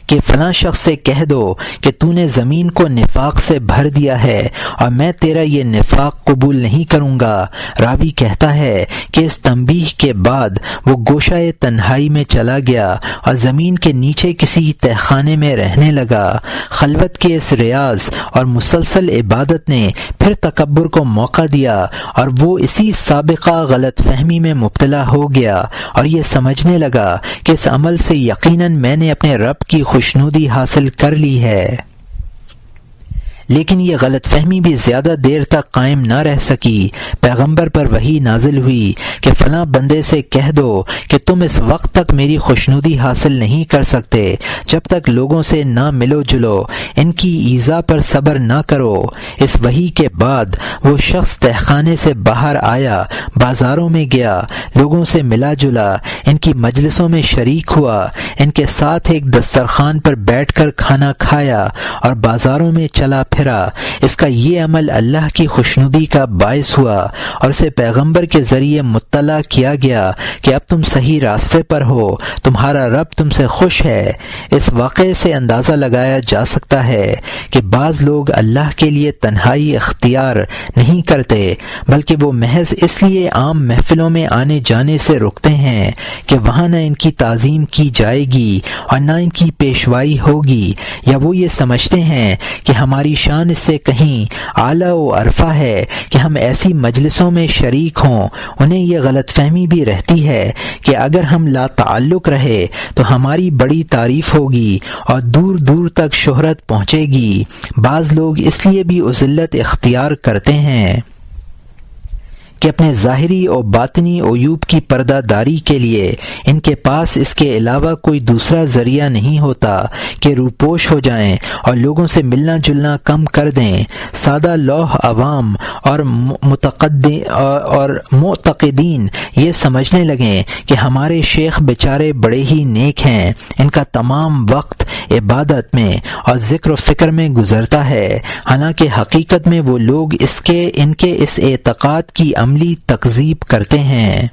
کہ فلاں شخص سے کہہ دو کہ تو نے زمین کو نفاق سے بھر دیا ہے اور میں تیرا یہ نفاق قبول نہیں کروں گا۔ راوی کہتا ہے کہ اس تنبیہ کے بعد وہ گوشہ تنہائی میں چلا گیا اور زمین کے نیچے کسی تہخانے میں رہنے لگا۔ خلوت کے اس ریاض اور مسلسل عبادت نے پھر تکبر کو موقع دیا اور وہ اسی سابقہ غلط فہمی میں مبتلا ہو گیا اور یہ سمجھنے لگا کہ اس عمل سے یقیناً میں نے اپنے رب کی خوشنودی حاصل کر لی ہے۔ لیکن یہ غلط فہمی بھی زیادہ دیر تک قائم نہ رہ سکی۔ پیغمبر پر وحی نازل ہوئی کہ فلاں بندے سے کہہ دو کہ تم اس وقت تک میری خوشنودی حاصل نہیں کر سکتے جب تک لوگوں سے نہ ملو جلو، ان کی ایذا پر صبر نہ کرو۔ اس وحی کے بعد وہ شخص تہخانے سے باہر آیا، بازاروں میں گیا، لوگوں سے ملا جلا، ان کی مجلسوں میں شریک ہوا، ان کے ساتھ ایک دسترخوان پر بیٹھ کر کھانا کھایا اور بازاروں میں چلا پھرا۔ اس کا یہ عمل اللہ کی خوشنودی کا باعث ہوا اور اسے پیغمبر کے ذریعے مطلع کیا گیا کہ اب تم صحیح راستے پر ہو، تمہارا رب تم سے خوش ہے۔ اس واقعے سے اندازہ لگایا جا سکتا ہے کہ بعض لوگ اللہ کے لیے تنہائی اختیار نہیں کرتے، بلکہ وہ محض اس لیے عام محفلوں میں آنے جانے سے رکتے ہیں کہ وہاں نہ ان کی تعظیم کی جائے گی اور نہ ان کی پیشوائی ہوگی، یا وہ یہ سمجھتے ہیں کہ ہماری شان اس سے کہیں اعلیٰ و ارفع ہے کہ ہم ایسی مجلسوں میں شریک ہوں۔ انہیں یہ غلط فہمی بھی رہتی ہے کہ اگر ہم لا تعلق رہے تو ہماری بڑی تعریف ہوگی اور دور دور تک شہرت پہنچے گی۔ بعض لوگ اس لیے بھی عزلت اختیار کرتے ہیں کہ اپنے ظاہری اور باطنی عیوب کی پردہ داری کے لیے ان کے پاس اس کے علاوہ کوئی دوسرا ذریعہ نہیں ہوتا کہ روپوش ہو جائیں اور لوگوں سے ملنا جلنا کم کر دیں۔ سادہ لوح عوام اور معتقدین یہ سمجھنے لگیں کہ ہمارے شیخ بیچارے بڑے ہی نیک ہیں، ان کا تمام وقت عبادت میں اور ذکر و فکر میں گزرتا ہے، حالانکہ حقیقت میں وہ لوگ ان کے اس اعتقاد کی عملی تکذیب کرتے ہیں۔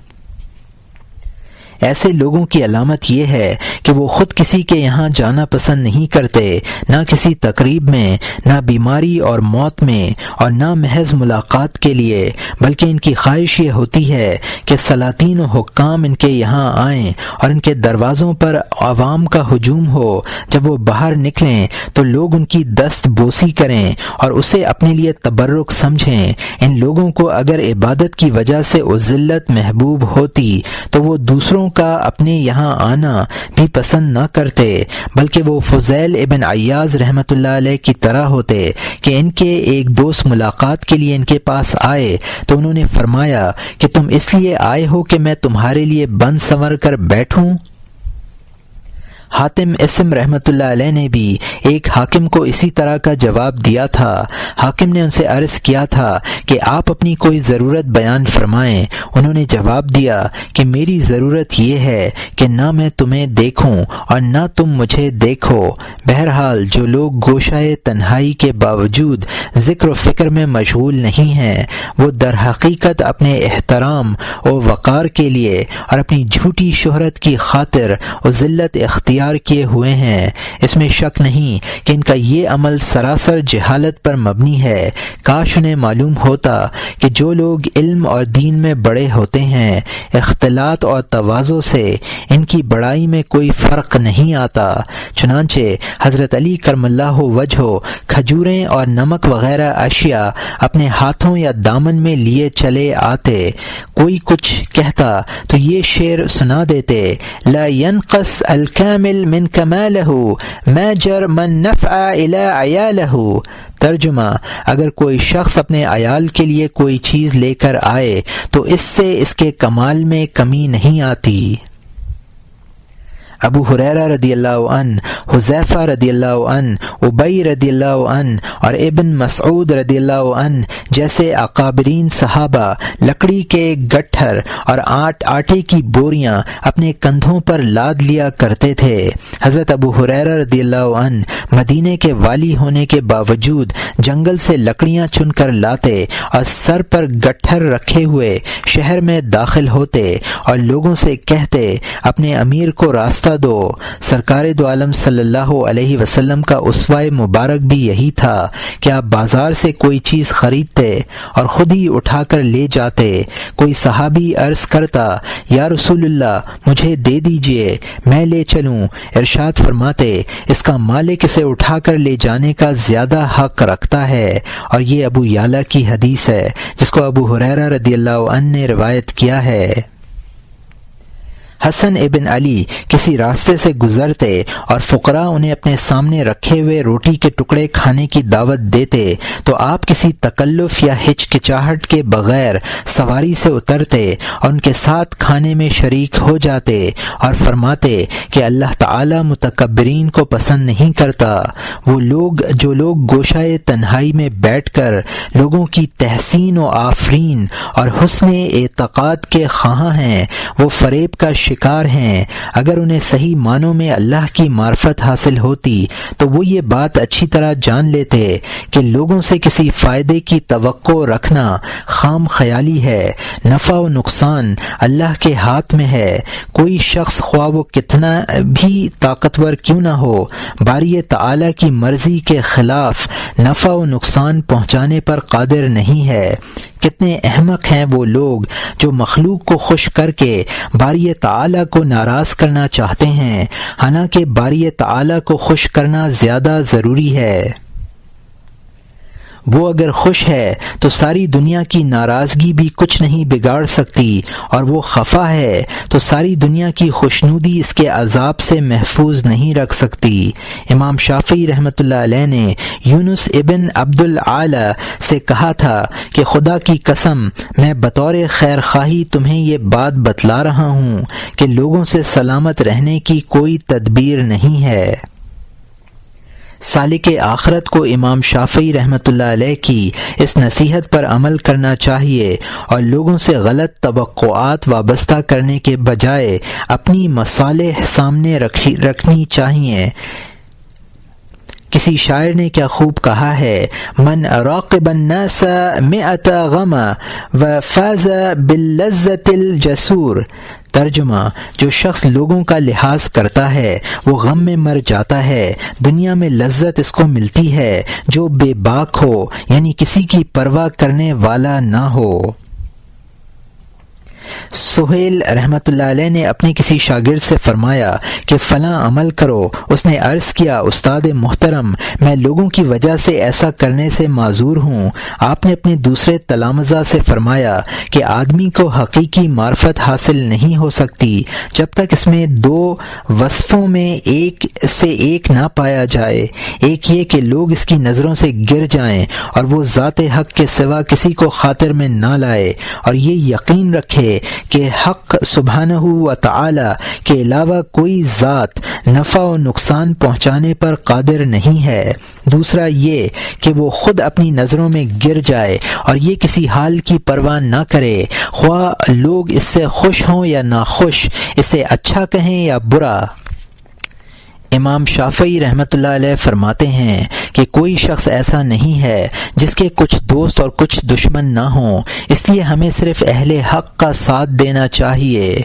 ایسے لوگوں کی علامت یہ ہے کہ وہ خود کسی کے یہاں جانا پسند نہیں کرتے، نہ کسی تقریب میں، نہ بیماری اور موت میں، اور نہ محض ملاقات کے لیے، بلکہ ان کی خواہش یہ ہوتی ہے کہ سلاطین و حکام ان کے یہاں آئیں اور ان کے دروازوں پر عوام کا ہجوم ہو۔ جب وہ باہر نکلیں تو لوگ ان کی دست بوسی کریں اور اسے اپنے لیے تبرک سمجھیں۔ ان لوگوں کو اگر عبادت کی وجہ سے عزلت محبوب ہوتی تو وہ دوسروں کا اپنے یہاں آنا بھی پسند نہ کرتے، بلکہ وہ فضیل ابن عیاض رحمۃ اللہ علیہ کی طرح ہوتے کہ ان کے ایک دوست ملاقات کے لیے ان کے پاس آئے تو انہوں نے فرمایا کہ تم اس لیے آئے ہو کہ میں تمہارے لیے بند سنور کر بیٹھوں؟ حاتم اسم رحمۃ اللہ علیہ نے بھی ایک حاکم کو اسی طرح کا جواب دیا تھا۔ حاکم نے ان سے عرض کیا تھا کہ آپ اپنی کوئی ضرورت بیان فرمائیں۔ انہوں نے جواب دیا کہ میری ضرورت یہ ہے کہ نہ میں تمہیں دیکھوں اور نہ تم مجھے دیکھو۔ بہرحال جو لوگ گوشۂ تنہائی کے باوجود ذکر و فکر میں مشغول نہیں ہیں، وہ در حقیقت اپنے احترام و وقار کے لیے اور اپنی جھوٹی شہرت کی خاطر و ذلت اختیار کیے ہوئے ہیں۔ اس میں شک نہیں کہ ان کا یہ عمل سراسر جہالت پر مبنی ہے۔ کاش انہیں معلوم ہوتا کہ جو لوگ علم اور دین میں بڑے ہوتے ہیں، اختلاط اور تواضع سے ان کی بڑائی میں کوئی فرق نہیں آتا۔ چنانچہ حضرت علی کرم اللہ وجہہ کھجوریں اور نمک وغیرہ اشیاء اپنے ہاتھوں یا دامن میں لیے چلے آتے، کوئی کچھ کہتا تو یہ شعر سنا دیتے: لا ينقص الكامل من کمالہ میجر من نفع الى عیالہ۔ ترجمہ: اگر کوئی شخص اپنے عیال کے لیے کوئی چیز لے کر آئے تو اس سے اس کے کمال میں کمی نہیں آتی۔ ابو ہریرہ رضی اللہ عنہ، حذیفہ رضی اللہ عنہ، ابی رضی اللہ عنہ اور ابن مسعود رضی اللہ عنہ جیسے اکابرین صحابہ لکڑی کے گٹھر اور آٹے کی بوریاں اپنے کندھوں پر لاد لیا کرتے تھے۔ حضرت ابو ہریرہ رضی اللہ عنہ مدینے کے والی ہونے کے باوجود جنگل سے لکڑیاں چن کر لاتے اور سر پر گٹھر رکھے ہوئے شہر میں داخل ہوتے اور لوگوں سے کہتے: اپنے امیر کو راستہ دو۔ سرکار دو عالم صلی اللہ علیہ وسلم کا اسوہ مبارک بھی یہی تھا کہ آپ بازار سے کوئی چیز خریدتے اور خود ہی اٹھا کر لے جاتے۔ کوئی صحابی عرض کرتا: یا رسول اللہ، مجھے دے دیجئے، میں لے چلوں۔ ارشاد فرماتے: اس کا مالک اسے اٹھا کر لے جانے کا زیادہ حق رکھتا ہے۔ اور یہ ابو یعلا کی حدیث ہے جس کو ابو ہریرہ رضی اللہ عنہ نے روایت کیا ہے۔ حسن ابن علی کسی راستے سے گزرتے اور فقراء انہیں اپنے سامنے رکھے ہوئے روٹی کے ٹکڑے کھانے کی دعوت دیتے تو آپ کسی تکلف یا ہچکچاہٹ کے بغیر سواری سے اترتے اور ان کے ساتھ کھانے میں شریک ہو جاتے اور فرماتے کہ اللہ تعالی متکبرین کو پسند نہیں کرتا۔ وہ لوگ جو لوگ گوشۂ تنہائی میں بیٹھ کر لوگوں کی تحسین و آفرین اور حسن اعتقاد کے خواہاں ہیں، وہ فریب کا شکار ہیں۔ اگر انہیں صحیح معنوں میں اللہ کی معرفت حاصل ہوتی تو وہ یہ بات اچھی طرح جان لیتے کہ لوگوں سے کسی فائدے کی توقع رکھنا خام خیالی ہے۔ نفع و نقصان اللہ کے ہاتھ میں ہے۔ کوئی شخص خواہ وہ کتنا بھی طاقتور کیوں نہ ہو، باری تعالی کی مرضی کے خلاف نفع و نقصان پہنچانے پر قادر نہیں ہے۔ کتنے احمق ہیں وہ لوگ جو مخلوق کو خوش کر کے باری تعالی کو ناراض کرنا چاہتے ہیں، حالانکہ باری تعالی کو خوش کرنا زیادہ ضروری ہے۔ وہ اگر خوش ہے تو ساری دنیا کی ناراضگی بھی کچھ نہیں بگاڑ سکتی، اور وہ خفا ہے تو ساری دنیا کی خوشنودی اس کے عذاب سے محفوظ نہیں رکھ سکتی۔ امام شافعی رحمۃ اللہ علیہ نے یونس ابن عبد العالی سے کہا تھا کہ خدا کی قسم میں بطور خیر خواہی تمہیں یہ بات بتلا رہا ہوں کہ لوگوں سے سلامت رہنے کی کوئی تدبیر نہیں ہے۔ سالک آخرت کو امام شافعی رحمۃ اللہ علیہ کی اس نصیحت پر عمل کرنا چاہیے اور لوگوں سے غلط توقعات وابستہ کرنے کے بجائے اپنی مصالح سامنے رکھنی چاہیے۔ کسی شاعر نے کیا خوب کہا ہے، من راقب الناس مئت غم وفاز باللذت الجسور۔ ترجمہ، جو شخص لوگوں کا لحاظ کرتا ہے وہ غم میں مر جاتا ہے، دنیا میں لذت اس کو ملتی ہے جو بے باک ہو، یعنی کسی کی پرواہ کرنے والا نہ ہو۔ سہیل رحمۃ اللہ علیہ نے اپنے کسی شاگرد سے فرمایا کہ فلاں عمل کرو۔ اس نے عرض کیا، استاد محترم، میں لوگوں کی وجہ سے ایسا کرنے سے معذور ہوں۔ آپ نے اپنے دوسرے تلامذہ سے فرمایا کہ آدمی کو حقیقی معرفت حاصل نہیں ہو سکتی جب تک اس میں دو وصفوں میں ایک سے ایک نہ پایا جائے۔ ایک یہ کہ لوگ اس کی نظروں سے گر جائیں اور وہ ذات حق کے سوا کسی کو خاطر میں نہ لائے، اور یہ یقین رکھے کہ حق سبحانہ و تعالی کے علاوہ کوئی ذات نفع و نقصان پہنچانے پر قادر نہیں ہے۔ دوسرا یہ کہ وہ خود اپنی نظروں میں گر جائے اور یہ کسی حال کی پرواہ نہ کرے، خواہ لوگ اس سے خوش ہوں یا ناخوش، اسے اچھا کہیں یا برا۔ امام شافعی رحمۃ اللہ علیہ فرماتے ہیں کہ کوئی شخص ایسا نہیں ہے جس کے کچھ دوست اور کچھ دشمن نہ ہوں، اس لیے ہمیں صرف اہل حق کا ساتھ دینا چاہیے۔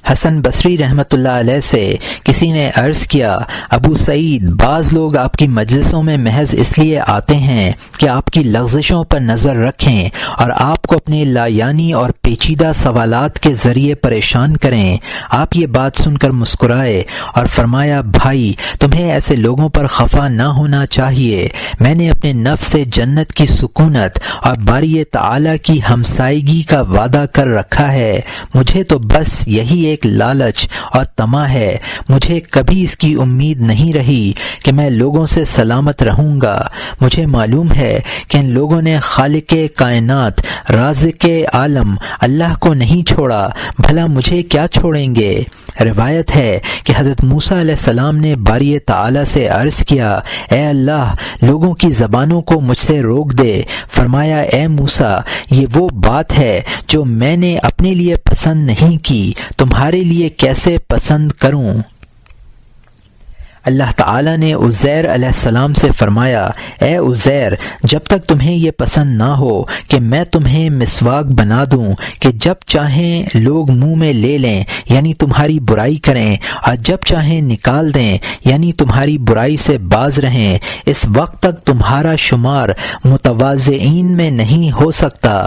حسن بصری رحمۃ اللہ علیہ سے کسی نے عرض کیا، ابو سعید، بعض لوگ آپ کی مجلسوں میں محض اس لیے آتے ہیں کہ آپ کی لغزشوں پر نظر رکھیں اور آپ کو اپنے لایعنی اور پیچیدہ سوالات کے ذریعے پریشان کریں۔ آپ یہ بات سن کر مسکرائے اور فرمایا، بھائی، تمہیں ایسے لوگوں پر خفا نہ ہونا چاہیے۔ میں نے اپنے نفس سے جنت کی سکونت اور باری تعالی کی ہمسائیگی کا وعدہ کر رکھا ہے۔ مجھے تو بس یہی ایک لالچ اور طمع ہے، مجھے کبھی اس کی امید نہیں رہی کہ میں لوگوں سے سلامت رہوں گا۔ مجھے معلوم ہے کہ ان لوگوں نے خالق کائنات، رازق عالم اللہ کو نہیں چھوڑا، بھلا مجھے کیا چھوڑیں گے؟ روایت ہے کہ حضرت موسیٰ علیہ السلام نے باری تعالی سے عرض کیا، اے اللہ، لوگوں کی زبانوں کو مجھ سے روک دے۔ فرمایا، اے موسیٰ، یہ وہ بات ہے جو میں نے اپنے لیے پسند نہیں کی، تمہارے لیے کیسے پسند کروں؟ اللہ تعالیٰ نے عزیر علیہ السلام سے فرمایا، اے عزیر، جب تک تمہیں یہ پسند نہ ہو کہ میں تمہیں مسواک بنا دوں کہ جب چاہیں لوگ منہ میں لے لیں یعنی تمہاری برائی کریں، اور جب چاہیں نکال دیں یعنی تمہاری برائی سے باز رہیں، اس وقت تک تمہارا شمار متواضعین میں نہیں ہو سکتا۔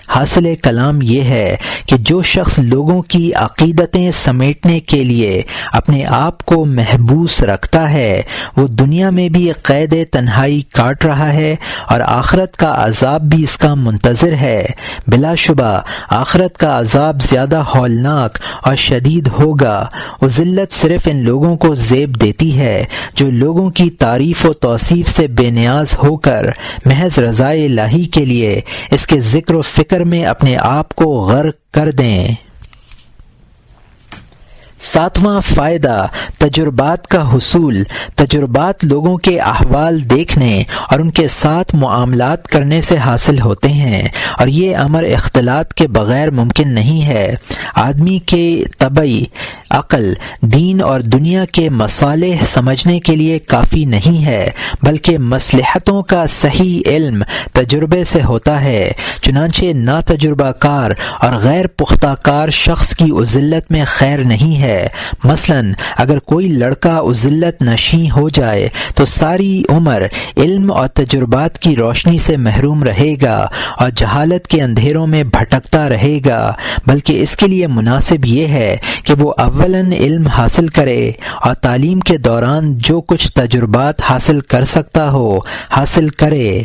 حاصل کلام یہ ہے کہ جو شخص لوگوں کی عقیدتیں سمیٹنے کے لیے اپنے آپ کو محبوس رکھتا ہے، وہ دنیا میں بھی قید تنہائی کاٹ رہا ہے اور آخرت کا عذاب بھی اس کا منتظر ہے۔ بلا شبہ آخرت کا عذاب زیادہ ہولناک اور شدید ہوگا۔ وہ ذلت صرف ان لوگوں کو زیب دیتی ہے جو لوگوں کی تعریف و توصیف سے بے نیاز ہو کر محض رضائے الہی کے لیے اس کے ذکر و فکر میں اپنے آپ کو غرق کر دیں۔ 7واں فائدہ تجربات کا حصول۔ تجربات لوگوں کے احوال دیکھنے اور ان کے ساتھ معاملات کرنے سے حاصل ہوتے ہیں، اور یہ امر اختلاط کے بغیر ممکن نہیں ہے۔ آدمی کے طبعی عقل دین اور دنیا کے مصالح سمجھنے کے لیے کافی نہیں ہے، بلکہ مصلحتوں کا صحیح علم تجربے سے ہوتا ہے۔ چنانچہ ناتجربہ کار اور غیر پختہ کار شخص کی عزلت میں خیر نہیں ہے۔ مثلاً اگر کوئی لڑکا عزلت نشیں ہو جائے تو ساری عمر علم اور تجربات کی روشنی سے محروم رہے گا اور جہالت کے اندھیروں میں بھٹکتا رہے گا، بلکہ اس کے لیے مناسب یہ ہے کہ وہ اولاً علم حاصل کرے اور تعلیم کے دوران جو کچھ تجربات حاصل کر سکتا ہو حاصل کرے۔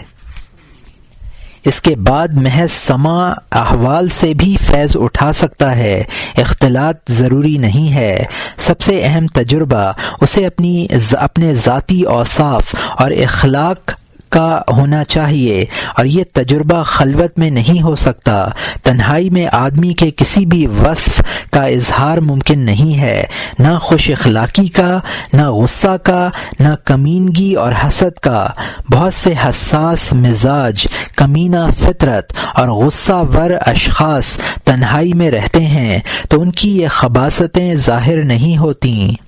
اس کے بعد محض سماع احوال سے بھی فیض اٹھا سکتا ہے، اختلاط ضروری نہیں ہے۔ سب سے اہم تجربہ اسے اپنے ذاتی اوصاف اور اخلاق کا ہونا چاہیے، اور یہ تجربہ خلوت میں نہیں ہو سکتا۔ تنہائی میں آدمی کے کسی بھی وصف کا اظہار ممکن نہیں ہے، نہ خوش اخلاقی کا، نہ غصہ کا، نہ کمینگی اور حسد کا۔ بہت سے حساس مزاج، کمینہ فطرت اور غصہ ور اشخاص تنہائی میں رہتے ہیں تو ان کی یہ خباثتیں ظاہر نہیں ہوتیں۔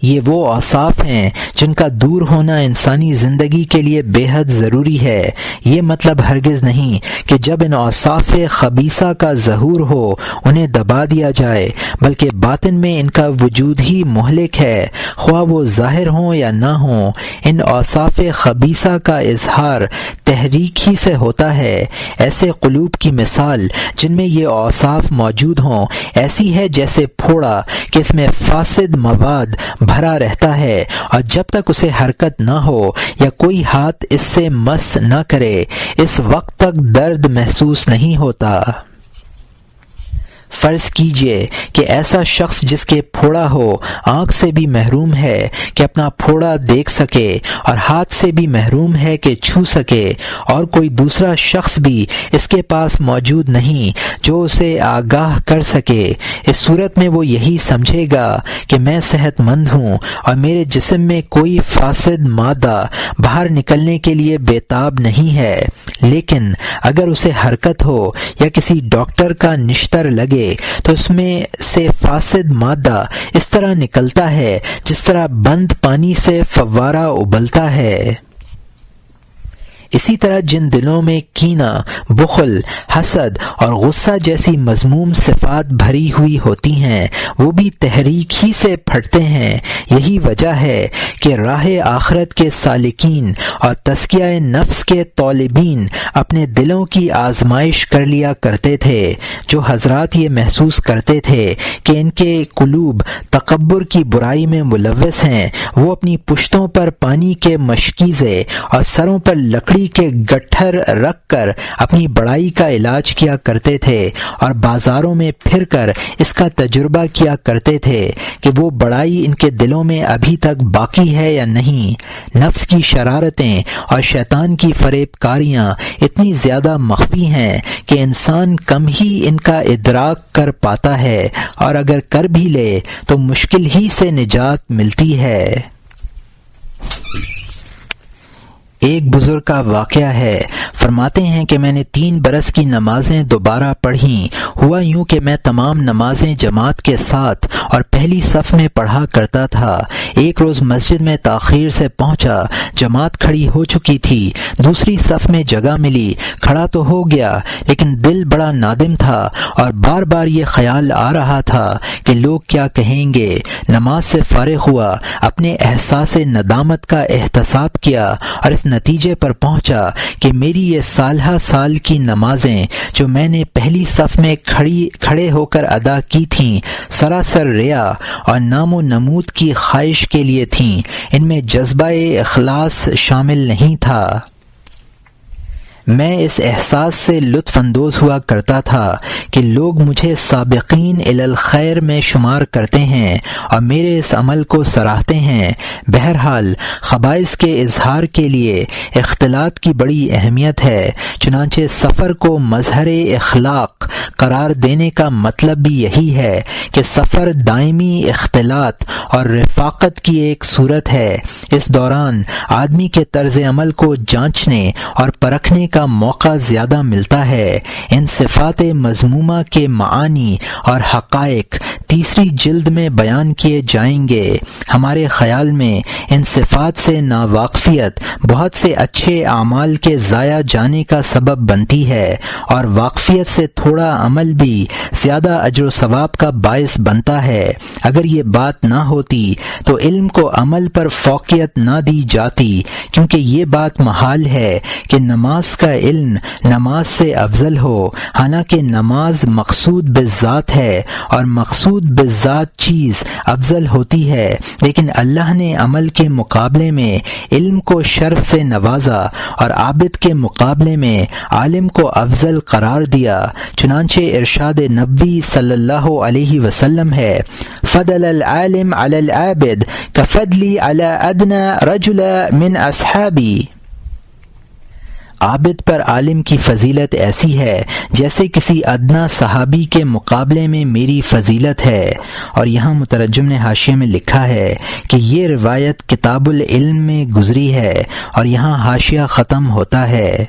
یہ وہ اوصاف ہیں جن کا دور ہونا انسانی زندگی کے لیے بے حد ضروری ہے۔ یہ مطلب ہرگز نہیں کہ جب ان اوصاف خبیثہ کا ظہور ہو انہیں دبا دیا جائے، بلکہ باطن میں ان کا وجود ہی مہلک ہے، خواہ وہ ظاہر ہوں یا نہ ہوں۔ ان اوصاف خبیثہ کا اظہار تحریک ہی سے ہوتا ہے۔ ایسے قلوب کی مثال جن میں یہ اوصاف موجود ہوں ایسی ہے جیسے پھوڑا کہ اس میں فاسد مواد بھرا رہتا ہے، اور جب تک اسے حرکت نہ ہو یا کوئی ہاتھ اس سے مس نہ کرے اس وقت تک درد محسوس نہیں ہوتا۔ فرض کیجئے کہ ایسا شخص جس کے پھوڑا ہو آنکھ سے بھی محروم ہے کہ اپنا پھوڑا دیکھ سکے، اور ہاتھ سے بھی محروم ہے کہ چھو سکے، اور کوئی دوسرا شخص بھی اس کے پاس موجود نہیں جو اسے آگاہ کر سکے۔ اس صورت میں وہ یہی سمجھے گا کہ میں صحت مند ہوں اور میرے جسم میں کوئی فاسد مادہ باہر نکلنے کے لیے بےتاب نہیں ہے۔ لیکن اگر اسے حرکت ہو یا کسی ڈاکٹر کا نشتر لگے تو اس میں سے فاسد مادہ اس طرح نکلتا ہے جس طرح بند پانی سے فوارہ ابلتا ہے۔ اسی طرح جن دلوں میں کینہ، بخل، حسد اور غصہ جیسی مذموم صفات بھری ہوئی ہوتی ہیں وہ بھی تحریک ہی سے پھٹتے ہیں۔ یہی وجہ ہے کہ راہ آخرت کے سالکین اور تزکیہ نفس کے طالبین اپنے دلوں کی آزمائش کر لیا کرتے تھے۔ جو حضرات یہ محسوس کرتے تھے کہ ان کے قلوب تکبر کی برائی میں ملوث ہیں، وہ اپنی پشتوں پر پانی کے مشکیزے اور سروں پر لکڑی کے گٹھر رکھ کر اپنی بڑائی کا علاج کیا کرتے تھے، اور بازاروں میں پھر کر اس کا تجربہ کیا کرتے تھے کہ وہ بڑائی ان کے دلوں میں ابھی تک باقی ہے یا نہیں۔ نفس کی شرارتیں اور شیطان کی فریب کاریاں اتنی زیادہ مخفی ہیں کہ انسان کم ہی ان کا ادراک کر پاتا ہے، اور اگر کر بھی لے تو مشکل ہی سے نجات ملتی ہے۔ ایک بزرگ کا واقعہ ہے، فرماتے ہیں کہ میں نے 3 برس کی نمازیں دوبارہ پڑھیں۔ ہوا یوں کہ میں تمام نمازیں جماعت کے ساتھ اور پہلی صف میں پڑھا کرتا تھا۔ ایک روز مسجد میں تاخیر سے پہنچا، جماعت کھڑی ہو چکی تھی، دوسری صف میں جگہ ملی، کھڑا تو ہو گیا لیکن دل بڑا نادم تھا اور بار بار یہ خیال آ رہا تھا کہ لوگ کیا کہیں گے۔ نماز سے فارغ ہوا، اپنے احساس ندامت کا احتساب کیا اور اس نتیجے پر پہنچا کہ میری یہ سالہ سال کی نمازیں جو میں نے پہلی صف میں کھڑے ہو کر ادا کی تھیں سراسر ریا اور نام و نمود کی خواہش کے لیے تھیں، ان میں جذبہ اخلاص شامل نہیں تھا۔ میں اس احساس سے لطف اندوز ہوا کرتا تھا کہ لوگ مجھے سابقین الی الخیر میں شمار کرتے ہیں اور میرے اس عمل کو سراہتے ہیں۔ بہرحال خبائث کے اظہار کے لیے اختلاط کی بڑی اہمیت ہے، چنانچہ سفر کو مظہر اخلاق قرار دینے کا مطلب بھی یہی ہے کہ سفر دائمی اختلاط اور رفاقت کی ایک صورت ہے۔ اس دوران آدمی کے طرز عمل کو جانچنے اور پرکھنے کا موقع زیادہ ملتا ہے۔ ان صفات مذمومہ کے معانی اور حقائق تیسری جلد میں بیان کیے جائیں گے۔ ہمارے خیال میں ان صفات سے ناواقفیت بہت سے اچھے اعمال کے ضائع جانے کا سبب بنتی ہے، اور واقفیت سے تھوڑا عمل بھی زیادہ اجر و ثواب کا باعث بنتا ہے۔ اگر یہ بات نہ ہوتی تو علم کو عمل پر فوقیت نہ دی جاتی، کیونکہ یہ بات محال ہے کہ نماز کا علم نماز سے افضل ہو، حالانکہ نماز مقصود بالذات ہے اور مقصود بالذات چیز افضل ہوتی ہے، لیکن اللہ نے عمل کے مقابلے میں علم کو شرف سے نوازا اور عابد کے مقابلے میں عالم کو افضل قرار دیا۔ چنانچہ ارشاد نبوی صلی اللہ علیہ وسلم ہے، فضل العالم علی العابد کفضلی علی ادنی رجل من اصحابی۔ عابد پر عالم کی فضیلت ایسی ہے جیسے کسی ادنا صحابی کے مقابلے میں میری فضیلت ہے۔ اور یہاں مترجم نے حاشیے میں لکھا ہے کہ یہ روایت کتاب العلم میں گزری ہے، اور یہاں حاشیہ ختم ہوتا ہے۔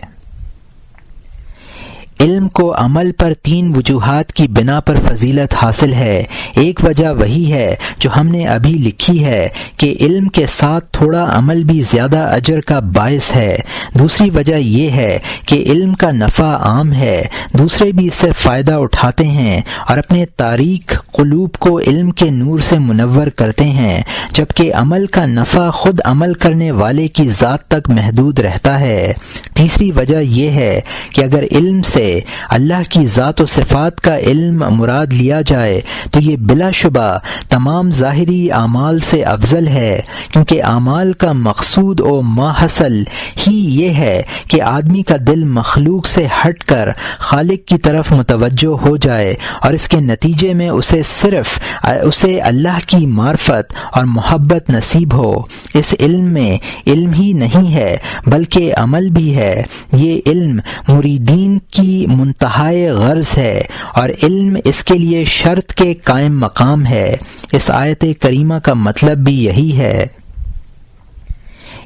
علم کو عمل پر تین وجوہات کی بنا پر فضیلت حاصل ہے۔ ایک وجہ وہی ہے جو ہم نے ابھی لکھی ہے کہ علم کے ساتھ تھوڑا عمل بھی زیادہ اجر کا باعث ہے۔ دوسری وجہ یہ ہے کہ علم کا نفع عام ہے، دوسرے بھی اس سے فائدہ اٹھاتے ہیں اور اپنے تاریک قلوب کو علم کے نور سے منور کرتے ہیں، جبکہ عمل کا نفع خود عمل کرنے والے کی ذات تک محدود رہتا ہے۔ تیسری وجہ یہ ہے کہ اگر علم سے اللہ کی ذات و صفات کا علم مراد لیا جائے تو یہ بلا شبہ تمام ظاہری اعمال سے افضل ہے، کیونکہ اعمال کا مقصود و ماحصل ہی یہ ہے کہ آدمی کا دل مخلوق سے ہٹ کر خالق کی طرف متوجہ ہو جائے، اور اس کے نتیجے میں اسے اللہ کی معرفت اور محبت نصیب ہو۔ اس علم میں علم ہی نہیں ہے بلکہ عمل بھی ہے۔ یہ علم مریدین کی منتہائے غرض ہے، اور علم اس کے لیے شرط کے قائم مقام ہے۔ اس آیت کریمہ کا مطلب بھی یہی ہے۔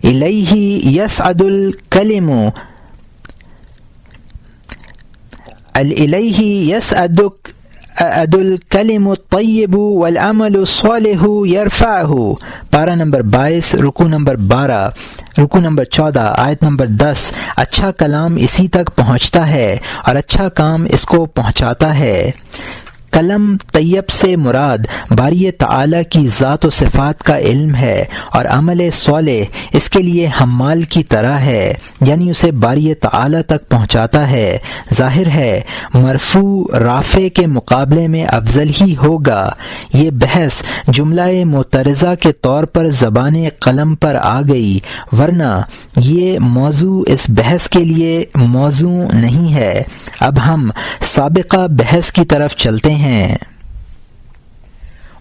الیہ یصعد الکلم الیہ یصعد الکلم الطیب والعمل الصالح یرفعہ۔ پارہ نمبر 22 رکوع نمبر 12 رکوع نمبر 14 آیت نمبر 10۔ اچھا کلام اسی تک پہنچتا ہے اور اچھا کام اس کو پہنچاتا ہے۔ کلم طیب سے مراد باری تعالی کی ذات و صفات کا علم ہے، اور عمل صالح اس کے لیے حمال کی طرح ہے، یعنی اسے باری تعالی تک پہنچاتا ہے۔ ظاہر ہے مرفوع رافع کے مقابلے میں افضل ہی ہوگا۔ یہ بحث جملہ معترضہ کے طور پر زبان قلم پر آ گئی، ورنہ یہ موضوع اس بحث کے لیے موضوع نہیں ہے۔ اب ہم سابقہ بحث کی طرف چلتے ہیں۔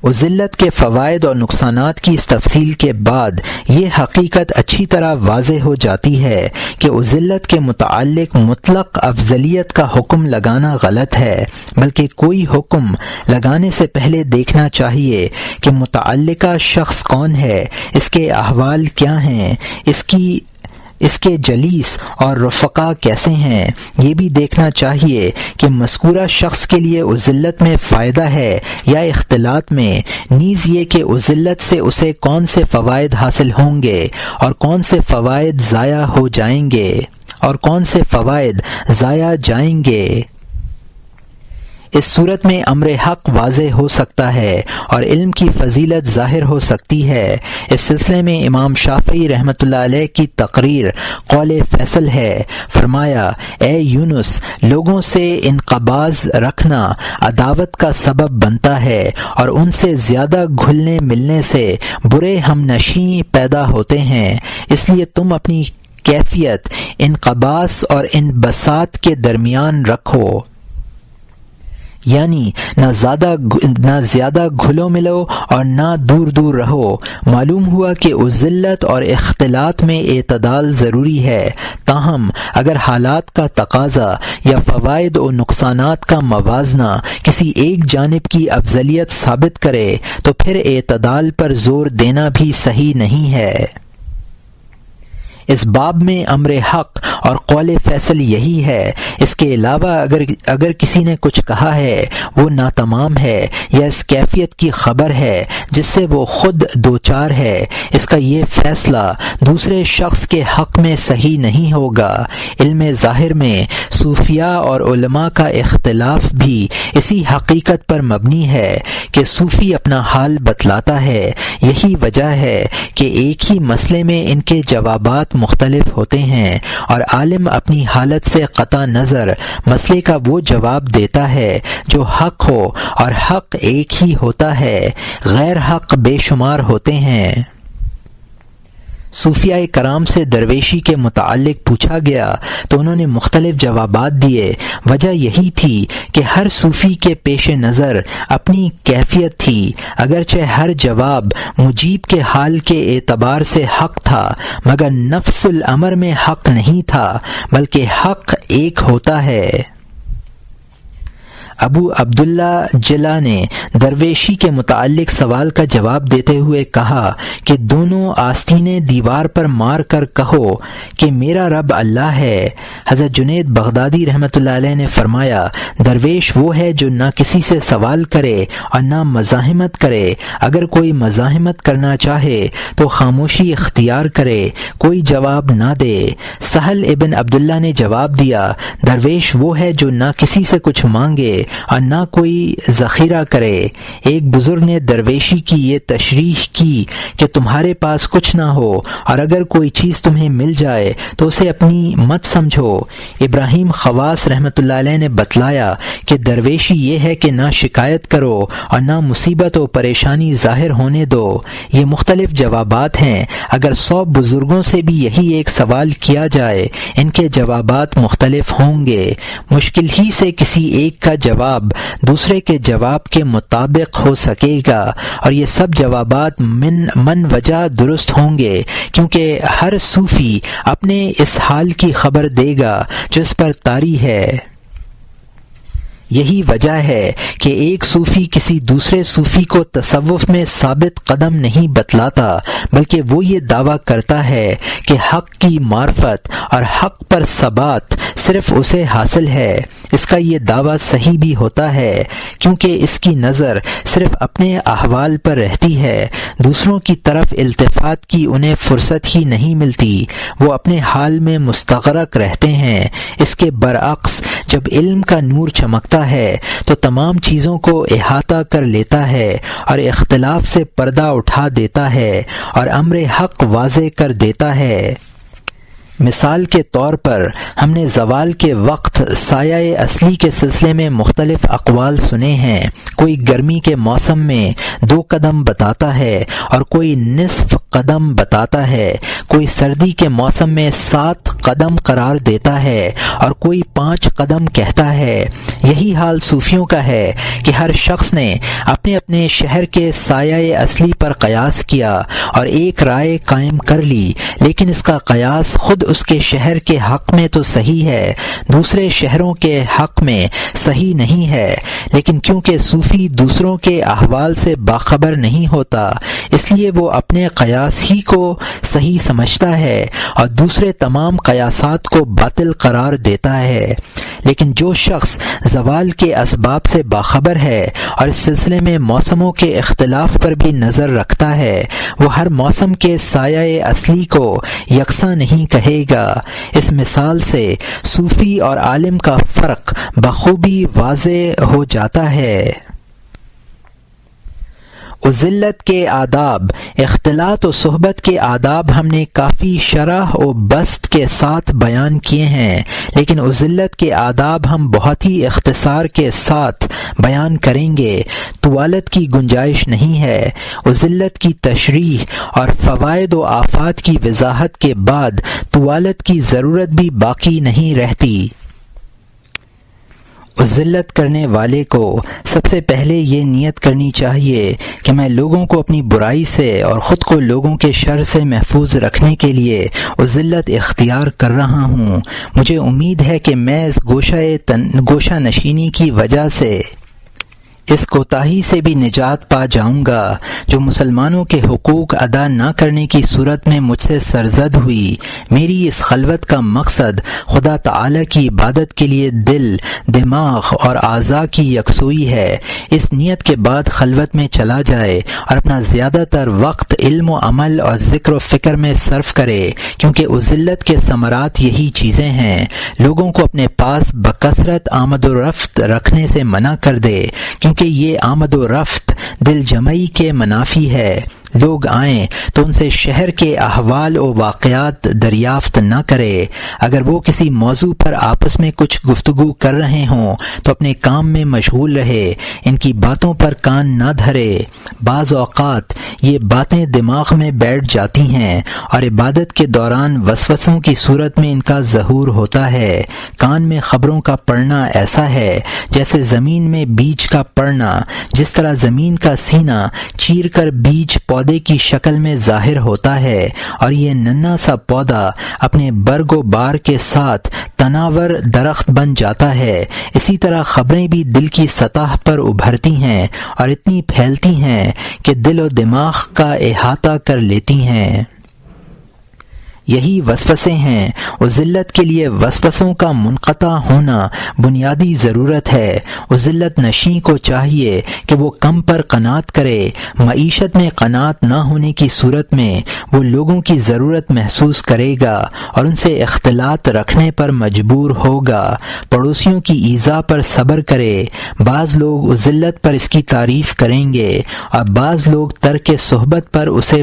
اذلت کے فوائد اور نقصانات کی اس تفصیل کے بعد یہ حقیقت اچھی طرح واضح ہو جاتی ہے کہ اذلت کے متعلق مطلق افضلیت کا حکم لگانا غلط ہے، بلکہ کوئی حکم لگانے سے پہلے دیکھنا چاہیے کہ متعلقہ شخص کون ہے، اس کے احوال کیا ہیں، اس کے جلیس اور رفقا کیسے ہیں۔ یہ بھی دیکھنا چاہیے کہ مذکورہ شخص کے لیے اذلت میں فائدہ ہے یا اختلاط میں، نیز یہ کہ اذلت سے اسے کون سے فوائد حاصل ہوں گے اور کون سے فوائد ضائع ہو جائیں گے اور کون سے فوائد ضائع جائیں گے۔ اس صورت میں امر حق واضح ہو سکتا ہے اور علم کی فضیلت ظاہر ہو سکتی ہے۔ اس سلسلے میں امام شافعی رحمۃ اللہ علیہ کی تقریر قول فیصل ہے۔ فرمایا، اے یونس، لوگوں سے انقباض رکھنا عداوت کا سبب بنتا ہے، اور ان سے زیادہ گھلنے ملنے سے برے ہم نشیں پیدا ہوتے ہیں، اس لیے تم اپنی کیفیت انقباس اور انبساط کے درمیان رکھو، یعنی نہ زیادہ گھلو ملو اور نہ دور دور رہو۔ معلوم ہوا کہ اس ذلت اور اختلاط میں اعتدال ضروری ہے، تاہم اگر حالات کا تقاضا یا فوائد و نقصانات کا موازنہ کسی ایک جانب کی افضلیت ثابت کرے تو پھر اعتدال پر زور دینا بھی صحیح نہیں ہے۔ اس باب میں امر حق اور قول فیصل یہی ہے۔ اس کے علاوہ اگر کسی نے کچھ کہا ہے وہ ناتمام ہے یا اس کیفیت کی خبر ہے جس سے وہ خود دوچار ہے، اس کا یہ فیصلہ دوسرے شخص کے حق میں صحیح نہیں ہوگا۔ علم ظاہر میں صوفیاء اور علماء کا اختلاف بھی اسی حقیقت پر مبنی ہے کہ صوفی اپنا حال بتلاتا ہے۔ یہی وجہ ہے کہ ایک ہی مسئلے میں ان کے جوابات مختلف ہوتے ہیں، اور عالم اپنی حالت سے قطع نظر مسئلے کا وہ جواب دیتا ہے جو حق ہو، اور حق ایک ہی ہوتا ہے، غیر حق بے شمار ہوتے ہیں۔ صوفیاء کرام سے درویشی کے متعلق پوچھا گیا تو انہوں نے مختلف جوابات دیے۔ وجہ یہی تھی کہ ہر صوفی کے پیش نظر اپنی کیفیت تھی، اگرچہ ہر جواب مجیب کے حال کے اعتبار سے حق تھا، مگر نفس الامر میں حق نہیں تھا، بلکہ حق ایک ہوتا ہے۔ ابو عبداللہ جلا نے درویشی کے متعلق سوال کا جواب دیتے ہوئے کہا کہ دونوں آستینیں دیوار پر مار کر کہو کہ میرا رب اللہ ہے۔ حضرت جنید بغدادی رحمۃ اللہ علیہ نے فرمایا، درویش وہ ہے جو نہ کسی سے سوال کرے اور نہ مزاحمت کرے، اگر کوئی مزاحمت کرنا چاہے تو خاموشی اختیار کرے، کوئی جواب نہ دے۔ سہل ابن عبداللہ نے جواب دیا، درویش وہ ہے جو نہ کسی سے کچھ مانگے اور نہ کوئی ذخیرہ کرے۔ ایک بزرگ نے درویشی کی یہ تشریح کی کہ تمہارے پاس کچھ نہ ہو اور اگر کوئی چیز تمہیں مل جائے تو اسے اپنی مت سمجھو۔ ابراہیم خواص رحمۃ اللہ علیہ نے بتلایا کہ درویشی یہ ہے کہ نہ شکایت کرو اور نہ مصیبت و پریشانی ظاہر ہونے دو۔ یہ مختلف جوابات ہیں، اگر 100 بزرگوں سے بھی یہی ایک سوال کیا جائے ان کے جوابات مختلف ہوں گے۔ مشکل ہی سے کسی ایک کا جواب دوسرے کے جواب کے مطابق ہو سکے گا، اور یہ سب جوابات من وجہ درست ہوں گے، کیونکہ ہر صوفی اپنے اس حال کی خبر دے گا جو اس پر طاری ہے۔ یہی وجہ ہے کہ ایک صوفی کسی دوسرے صوفی کو تصوف میں ثابت قدم نہیں بتلاتا، بلکہ وہ یہ دعویٰ کرتا ہے کہ حق کی معرفت اور حق پر ثبات صرف اسے حاصل ہے۔ اس کا یہ دعویٰ صحیح بھی ہوتا ہے، کیونکہ اس کی نظر صرف اپنے احوال پر رہتی ہے، دوسروں کی طرف التفات کی انہیں فرصت ہی نہیں ملتی، وہ اپنے حال میں مستغرق رہتے ہیں۔ اس کے برعکس جب علم کا نور چمکتا ہے تو تمام چیزوں کو احاطہ کر لیتا ہے اور اختلاف سے پردہ اٹھا دیتا ہے اور امر حق واضح کر دیتا ہے۔ مثال کے طور پر ہم نے زوال کے وقت سایہ اصلی کے سلسلے میں مختلف اقوال سنے ہیں۔ کوئی گرمی کے موسم میں 2 قدم بتاتا ہے اور کوئی نصف قدم بتاتا ہے، کوئی سردی کے موسم میں 7 قدم قرار دیتا ہے اور کوئی 5 قدم کہتا ہے۔ یہی حال صوفیوں کا ہے کہ ہر شخص نے اپنے اپنے شہر کے سایہ اصلی پر قیاس کیا اور ایک رائے قائم کر لی، لیکن اس کا قیاس خود اس کے شہر کے حق میں تو صحیح ہے، دوسرے شہروں کے حق میں صحیح نہیں ہے۔ لیکن کیونکہ صوفی دوسروں کے احوال سے باخبر نہیں ہوتا، اس لیے وہ اپنے قیاس ہی کو صحیح سمجھتا ہے اور دوسرے تمام قیاسات کو باطل قرار دیتا ہے۔ لیکن جو شخص زوال کے اسباب سے باخبر ہے اور اس سلسلے میں موسموں کے اختلاف پر بھی نظر رکھتا ہے، وہ ہر موسم کے سایہ اصلی کو یکساں نہیں کہے گا۔ اس مثال سے صوفی اور عالم کا فرق بخوبی واضح ہو جاتا ہے۔ ذلت کے آداب، اختلاط و صحبت کے آداب ہم نے کافی شرح و بسط کے ساتھ بیان کیے ہیں، لیکن ذلت کے آداب ہم بہت ہی اختصار کے ساتھ بیان کریں گے، طوالت کی گنجائش نہیں ہے۔ ذلت کی تشریح اور فوائد و آفات کی وضاحت کے بعد طوالت کی ضرورت بھی باقی نہیں رہتی۔ ذلت کرنے والے کو سب سے پہلے یہ نیت کرنی چاہیے کہ میں لوگوں کو اپنی برائی سے اور خود کو لوگوں کے شر سے محفوظ رکھنے کے لیے ذلت اختیار کر رہا ہوں۔ مجھے امید ہے کہ میں اس گوشہ نشینی کی وجہ سے اس کوتاہی سے بھی نجات پا جاؤں گا جو مسلمانوں کے حقوق ادا نہ کرنے کی صورت میں مجھ سے سرزد ہوئی۔ میری اس خلوت کا مقصد خدا تعالی کی عبادت کے لیے دل، دماغ اور اعضاء کی یکسوئی ہے۔ اس نیت کے بعد خلوت میں چلا جائے اور اپنا زیادہ تر وقت علم و عمل اور ذکر و فکر میں صرف کرے، کیونکہ ذلت کے ثمرات یہی چیزیں ہیں۔ لوگوں کو اپنے پاس بکثرت آمد و رفت رکھنے سے منع کر دے، کیونکہ یہ آمد و رفت دل جمعی کے منافی ہے۔ لوگ آئیں تو ان سے شہر کے احوال و واقعات دریافت نہ کرے۔ اگر وہ کسی موضوع پر آپس میں کچھ گفتگو کر رہے ہوں تو اپنے کام میں مشغول رہے، ان کی باتوں پر کان نہ دھرے۔ بعض اوقات یہ باتیں دماغ میں بیٹھ جاتی ہیں اور عبادت کے دوران وسوسوں کی صورت میں ان کا ظہور ہوتا ہے۔ کان میں خبروں کا پڑنا ایسا ہے جیسے زمین میں بیج کا پڑنا، جس طرح زمین کا سینہ چیر کر بیج پودے کی شکل میں ظاہر ہوتا ہے، اور یہ ننھا سا پودا اپنے برگ و بار کے ساتھ تناور درخت بن جاتا ہے۔ اسی طرح خبریں بھی دل کی سطح پر ابھرتی ہیں اور اتنی پھیلتی ہیں کہ دل و دماغ کا احاطہ کر لیتی ہیں۔ یہی وسوسے ہیں۔ ذلت کے لیے وسوسوں کا منقطع ہونا بنیادی ضرورت ہے۔ ذلت نشیں کو چاہیے کہ وہ کم پر قناعت کرے۔ معیشت میں قناعت نہ ہونے کی صورت میں وہ لوگوں کی ضرورت محسوس کرے گا اور ان سے اختلاط رکھنے پر مجبور ہوگا۔ پڑوسیوں کی ایذا پر صبر کرے۔ بعض لوگ ذلت پر اس کی تعریف کریں گے اور بعض لوگ ترک صحبت پر اسے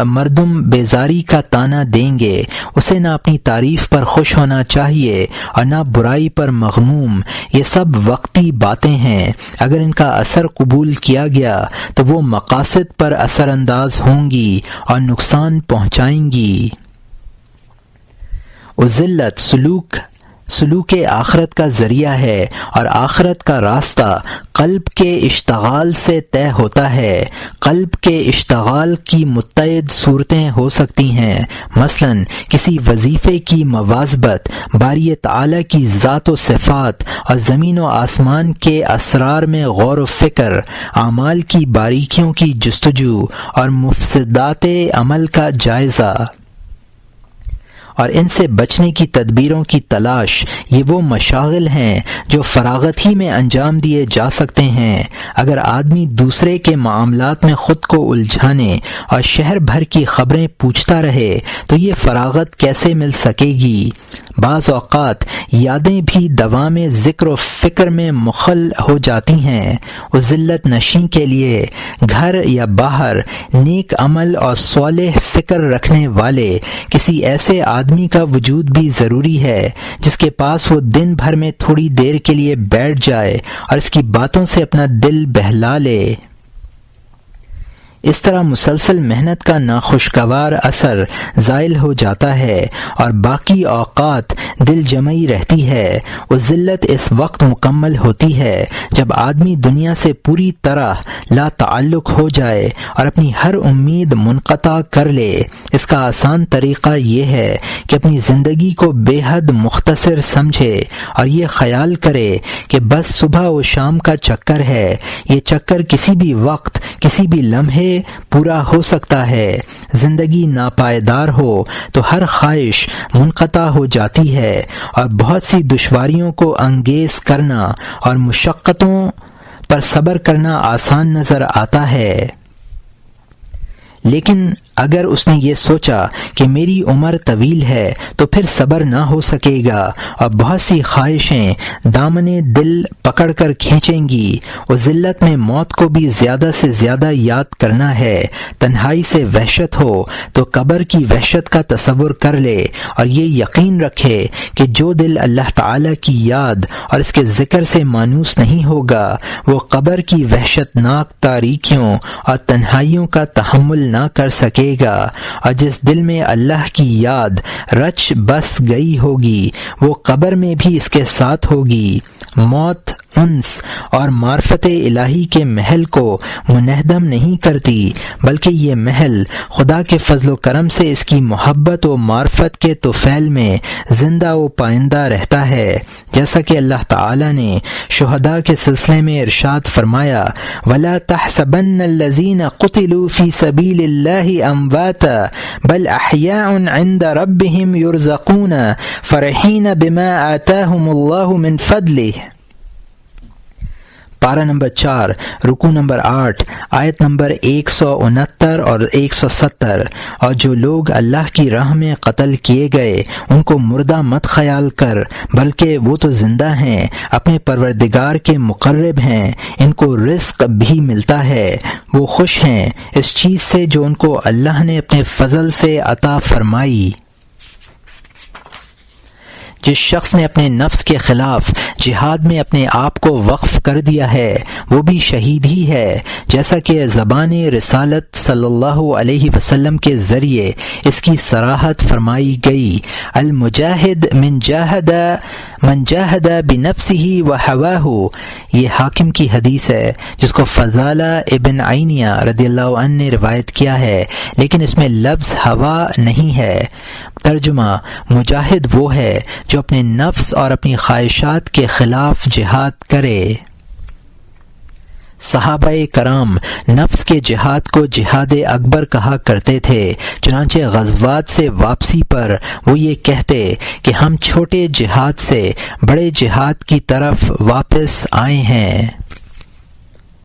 مردم بیزاری کا تانا دیں گے۔ اسے نہ اپنی تعریف پر خوش ہونا چاہیے اور نہ برائی پر مغموم۔ یہ سب وقتی باتیں ہیں۔ اگر ان کا اثر قبول کیا گیا تو وہ مقاصد پر اثر انداز ہوں گی اور نقصان پہنچائیں گی۔ ذلت سلوک آخرت کا ذریعہ ہے اور آخرت کا راستہ قلب کے اشتغال سے طے ہوتا ہے۔ قلب کے اشتغال کی متعدد صورتیں ہو سکتی ہیں، مثلا کسی وظیفے کی مواظبت، باری تعالی کی ذات و صفات اور زمین و آسمان کے اسرار میں غور و فکر، اعمال کی باریکیوں کی جستجو اور مفسدات عمل کا جائزہ اور ان سے بچنے کی تدبیروں کی تلاش۔ یہ وہ مشاغل ہیں جو فراغت ہی میں انجام دیے جا سکتے ہیں۔ اگر آدمی دوسرے کے معاملات میں خود کو الجھانے اور شہر بھر کی خبریں پوچھتا رہے تو یہ فراغت کیسے مل سکے گی؟ بعض اوقات یادیں بھی دوام ذکر و فکر میں مخل ہو جاتی ہیں۔ ذلت نشیں کے لیے گھر یا باہر نیک عمل اور صالح فکر رکھنے والے کسی ایسے آدمی کا وجود بھی ضروری ہے جس کے پاس وہ دن بھر میں تھوڑی دیر کے لیے بیٹھ جائے اور اس کی باتوں سے اپنا دل بہلا لے۔ اس طرح مسلسل محنت کا ناخوشگوار اثر زائل ہو جاتا ہے اور باقی اوقات دل جمعی رہتی ہے۔ ذلت اس وقت مکمل ہوتی ہے جب آدمی دنیا سے پوری طرح لا تعلق ہو جائے اور اپنی ہر امید منقطع کر لے۔ اس کا آسان طریقہ یہ ہے کہ اپنی زندگی کو بے حد مختصر سمجھے اور یہ خیال کرے کہ بس صبح و شام کا چکر ہے۔ یہ چکر کسی بھی وقت، کسی بھی لمحے پورا ہو سکتا ہے۔ زندگی ناپائیدار ہو تو ہر خواہش منقطع ہو جاتی ہے اور بہت سی دشواریوں کو انگیز کرنا اور مشقتوں پر صبر کرنا آسان نظر آتا ہے، لیکن اگر اس نے یہ سوچا کہ میری عمر طویل ہے تو پھر صبر نہ ہو سکے گا اور بہت سی خواہشیں دامن دل پکڑ کر کھینچیں گی۔ اور ذلت میں موت کو بھی زیادہ سے زیادہ یاد کرنا ہے۔ تنہائی سے وحشت ہو تو قبر کی وحشت کا تصور کر لے، اور یہ یقین رکھے کہ جو دل اللہ تعالی کی یاد اور اس کے ذکر سے مانوس نہیں ہوگا وہ قبر کی وحشت ناک تاریکیوں اور تنہائیوں کا تحمل نہ کر سکے گا، اور جس دل میں اللہ کی یاد رچ بس گئی ہوگی وہ قبر میں بھی اس کے ساتھ ہوگی۔ موت انس اور معرفت الہی کے محل کو منہدم نہیں کرتی، بلکہ یہ محل خدا کے فضل و کرم سے اس کی محبت و معرفت کے طفیل میں زندہ و پائندہ رہتا ہے، جیسا کہ اللہ تعالی نے شہداء کے سلسلے میں ارشاد فرمایا وَلَا تَحْسَبَنَّ الَّذِينَ قُتِلُوا فِي سَبِيلِ اللَّهِ أَمْوَاتًا بَلْ أَحْيَاءٌ عِندَ رَبِّهِمْ يُرْزَقُونَ فَرِحِينَ بِمَا آتَاهُمُ اللَّهُ مِنْ فَضْلِهِ۔ پارہ نمبر 4 رکوع نمبر 8 آیت نمبر 169 اور 170۔ اور جو لوگ اللہ کی راہ میں قتل کیے گئے ان کو مردہ مت خیال کر، بلکہ وہ تو زندہ ہیں، اپنے پروردگار کے مقرب ہیں، ان کو رزق بھی ملتا ہے، وہ خوش ہیں اس چیز سے جو ان کو اللہ نے اپنے فضل سے عطا فرمائی۔ جس شخص نے اپنے نفس کے خلاف جہاد میں اپنے آپ کو وقف کر دیا ہے وہ بھی شہید ہی ہے، جیسا کہ زبان رسالت صلی اللہ علیہ وسلم کے ذریعے اس کی صراحت فرمائی گئی۔ المجاہد من جاہد بنفسہ وہواہ، یہ حاکم کی حدیث ہے جس کو فضالہ ابن عینیہ رضی اللہ عنہ نے روایت کیا ہے، لیکن اس میں لفظ ہوا نہیں ہے۔ ترجمہ: مجاہد وہ ہے جو اپنے نفس اور اپنی خواہشات کے خلاف جہاد کرے۔ صحابہ کرام نفس کے جہاد کو جہاد اکبر کہا کرتے تھے، چنانچہ غزوات سے واپسی پر وہ یہ کہتے کہ ہم چھوٹے جہاد سے بڑے جہاد کی طرف واپس آئے ہیں۔